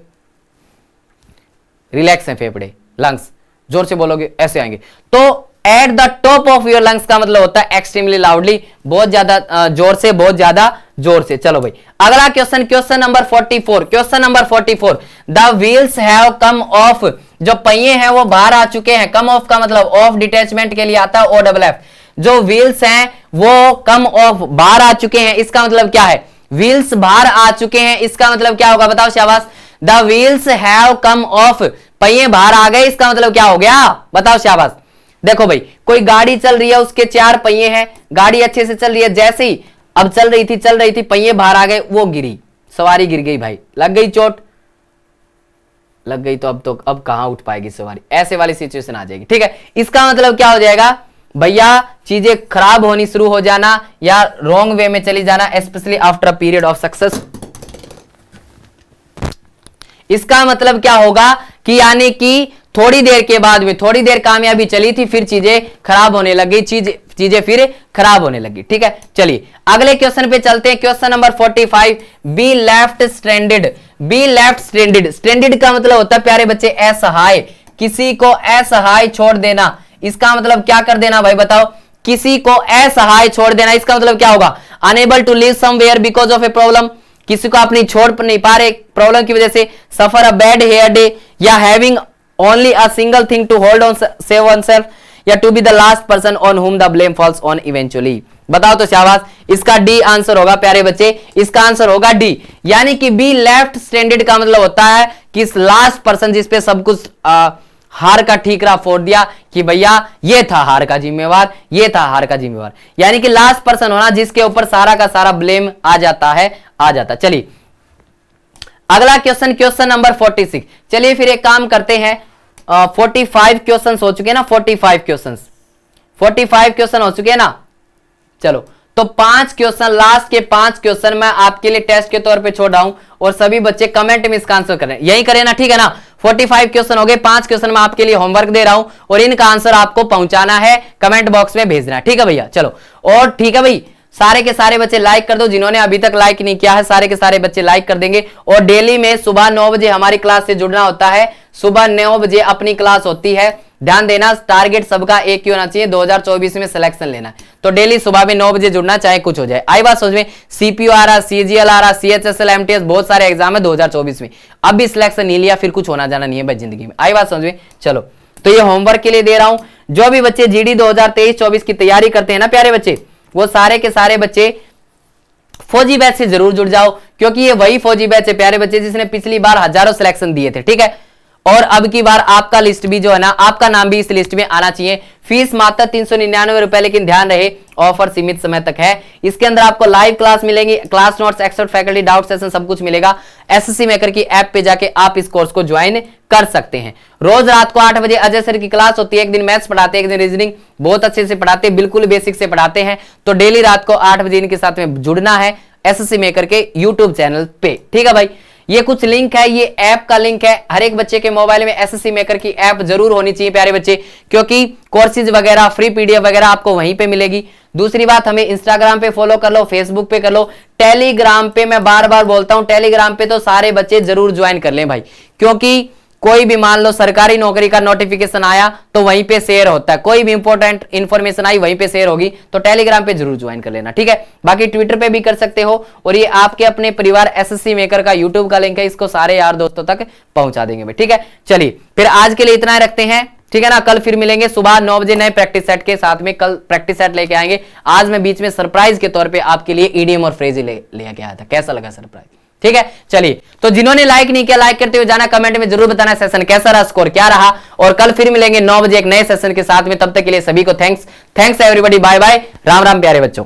रिलैक्स है फेफड़े, लंग्स, जोर से बोलोगे ऐसे आएंगे। तो at the top of your lungs का मतलब होता है एक्सट्रीमली लाउडली, बहुत ज्यादा जोर से, बहुत ज्यादा जोर से। चलो भाई अगला question, question number 44, question number 44, the wheels have come of, जो पहिए हैं वो बाहर आ चुके हैं। कम ऑफ का मतलब ऑफ डिटैचमेंट के लिए आता है ओ डबल एफ। जो व्हील्स हैं वो कम ऑफ, बाहर आ चुके हैं, इसका मतलब क्या है? व्हील्स बाहर आ चुके हैं, इसका मतलब क्या होगा? बताओ शाबाश। The wheels have come of, पहिए बाहर आ गए, इसका मतलब क्या हो गया? बताओ शाबाश। देखो भाई, कोई गाड़ी चल रही है, उसके 4 पहिए हैं, गाड़ी अच्छे से चल रही है, जैसे ही अब चल रही थी, पहिए बाहर आ गए, वो गिरी, सवारी गिर गई भाई, लग गई चोट, लग गई तो अब कहां उठ पाएगी सवारी, ऐसे वाली सिचुएशन आ जाएगी। ठीक है, इसका मतलब क्या हो जाएगा भैया? चीजें खराब होनी शुरू हो जाना या रॉन्ग वे में चली जाना, specially after a period of success. इसका मतलब क्या होगा कि यानी कि थोड़ी देर के बाद में, थोड़ी देर कामयाबी चली थी, फिर चीजें खराब होने लगी, चीजें फिर खराब होने लगी। ठीक है, चलिए अगले क्वेश्चन पे चलते हैं। Question number 45, be left stranded, be left stranded. Stranded का मतलब होता है प्यारे बच्चे असहाय, किसी को असहाय छोड़ देना। इसका मतलब क्या कर देना भाई बताओ? किसी को असहाय छोड़ देना। इसका मतलब क्या होगा? Unable to live somewhere because of a problem, किसी को अपनी छोड़ नहीं पा रहे प्रॉब्लम की वजह से। Suffer a bad hair day, या having only a single thing to hold on save oneself, या to be the last person on whom the blame falls on eventually. बताओ तो शाबाश। इसका डी आंसर होगा प्यारे बच्चे, इसका आंसर होगा डी। यानी कि बी लेफ्ट स्टैंडर्ड का मतलब होता है कि लास्ट पर्सन जिसपे सब कुछ हार का ठीकरा फोड़ दिया कि भैया ये था हार का जिम्मेवार, ये था हार का जिम्मेवार। यानी कि लास्ट पर्सन होना जिसके ऊपर सारा का सारा ब्लेम आ जाता है, आ जाता। चलिए अगला क्वेश्चन, क्वेश्चन नंबर 46। चलिए फिर एक काम करते हैं, 45 क्वेश्चन हो चुके हैं ना, 45 क्वेश्चन हो चुके हैं ना। चलो तो 5 क्वेश्चन, लास्ट के 5 क्वेश्चन मैं आपके लिए टेस्ट के तौर पे छोड़ रहा हूं और सभी बच्चे कमेंट में इसका आंसर करें, यही करें ना, ठीक है ना। 45 क्वेश्चन हो गए, 5 क्वेश्चन मैं आपके लिए होमवर्क दे रहा हूं और इनका आंसर आपको पहुंचाना है, कमेंट बॉक्स में भेजना है, ठीक है भैया। चलो और ठीक है भाई, सारे के सारे बच्चे लाइक कर दो, जिन्होंने अभी तक लाइक नहीं किया है सारे के सारे बच्चे लाइक कर देंगे। और डेली में सुबह 9 बजे हमारी क्लास से जुड़ना होता है, सुबह 9 बजे अपनी क्लास होती है ध्यान देना, टारगेट सबका एक ही होना चाहिए, 2024 में सिलेक्शन लेना है। तो डेली सुबह में 9 बजे जुड़ना, चाहे कुछ हो जाए। आई बात समझ में? सीपीयू आ रहा, सीजीएल आ रहा, सीएचएसएल, एमटीएस, बहुत सारे एग्जाम है 2024 में। अब भी सिलेक्शन नहीं लिया फिर कुछ होना जाना नहीं है भाई जिंदगी में। आई बात समझ में? चलो, तो ये होमवर्क के लिए दे रहा हूं। जो भी बच्चे जीडी 2023-24 की तैयारी करते हैं ना प्यारे बच्चे, वो सारे के सारे बच्चे फौजी बैच से जरूर जुड़ जाओ, क्योंकि ये वही फौजी बैच है प्यारे बच्चे जिसने पिछली बार हजारों सिलेक्शन दिए थे। ठीक है, और अब की बार आपका लिस्ट भी जो है ना, आपका नाम भी इस लिस्ट में आना चाहिए। फीस मात्र 399 रुपए, लेकिन ध्यान रहे ऑफर सीमित समय तक है। इसके अंदर आपको लाइव क्लास मिलेंगी, class notes, expert faculty, doubt session, सब कुछ मिलेगा। एसएससी मेकर की ऐप पे जाके आप इस कोर्स को ज्वाइन कर सकते हैं। रोज रात को 8 बजे अजय सर की क्लास होती है। एक दिन मैथ्स पढ़ाते हैं, एक दिन रीजनिंग, बहुत अच्छे से पढ़ाते हैं, बिल्कुल बेसिक से पढ़ाते हैं। तो डेली रात को 8 बजे इनके साथ में जुड़ना है एसएससी मेकर के यूट्यूब चैनल पे। ठीक है भाई, ये कुछ लिंक है, ये ऐप का लिंक है। हर एक बच्चे के मोबाइल में एसएससी मेकर की ऐप जरूर होनी चाहिए प्यारे बच्चे, क्योंकि कोर्सेज वगैरह, फ्री पीडीएफ वगैरह आपको वहीं पे मिलेगी। दूसरी बात, हमें इंस्टाग्राम पे फॉलो कर लो, फेसबुक पे कर लो, टेलीग्राम पे मैं बार बार बोलता हूं, टेलीग्राम पे तो सारे बच्चे जरूर ज्वाइन कर लें भाई, क्योंकि कोई भी मान लो सरकारी नौकरी का नोटिफिकेशन आया तो वहीं पे शेयर होता है, कोई भी इंपॉर्टेंट इंफॉर्मेशन आई वहीं पे शेयर होगी। तो टेलीग्राम पे जरूर ज्वाइन कर लेना। ठीक है, बाकी ट्विटर पे भी कर सकते हो, और ये आपके अपने परिवार एसएससी मेकर का यूट्यूब का लिंक है, इसको सारे यार दोस्तों तक पहुंचा देंगे भाई। ठीक है, चलिए फिर आज के लिए इतना ही रखते हैं। ठीक है ना, कल फिर मिलेंगे सुबह 9 बजे नए प्रैक्टिस सेट के साथ में। कल प्रैक्टिस सेट लेके आएंगे। आज मैं बीच में सरप्राइज के तौर पे आपके लिए ईडीएम और फ्रेज लेके आया था। कैसा लगा सरप्राइज? ठीक है, चलिए, तो जिन्होंने लाइक नहीं किया, लाइक करते हुए जाना, कमेंट में जरूर बताना सेशन कैसा रहा, स्कोर क्या रहा। और कल फिर मिलेंगे 9 बजे एक नए सेशन के साथ में। तब तक के लिए सभी को thanks everybody, bye bye, Ram Ram प्यारे बच्चों।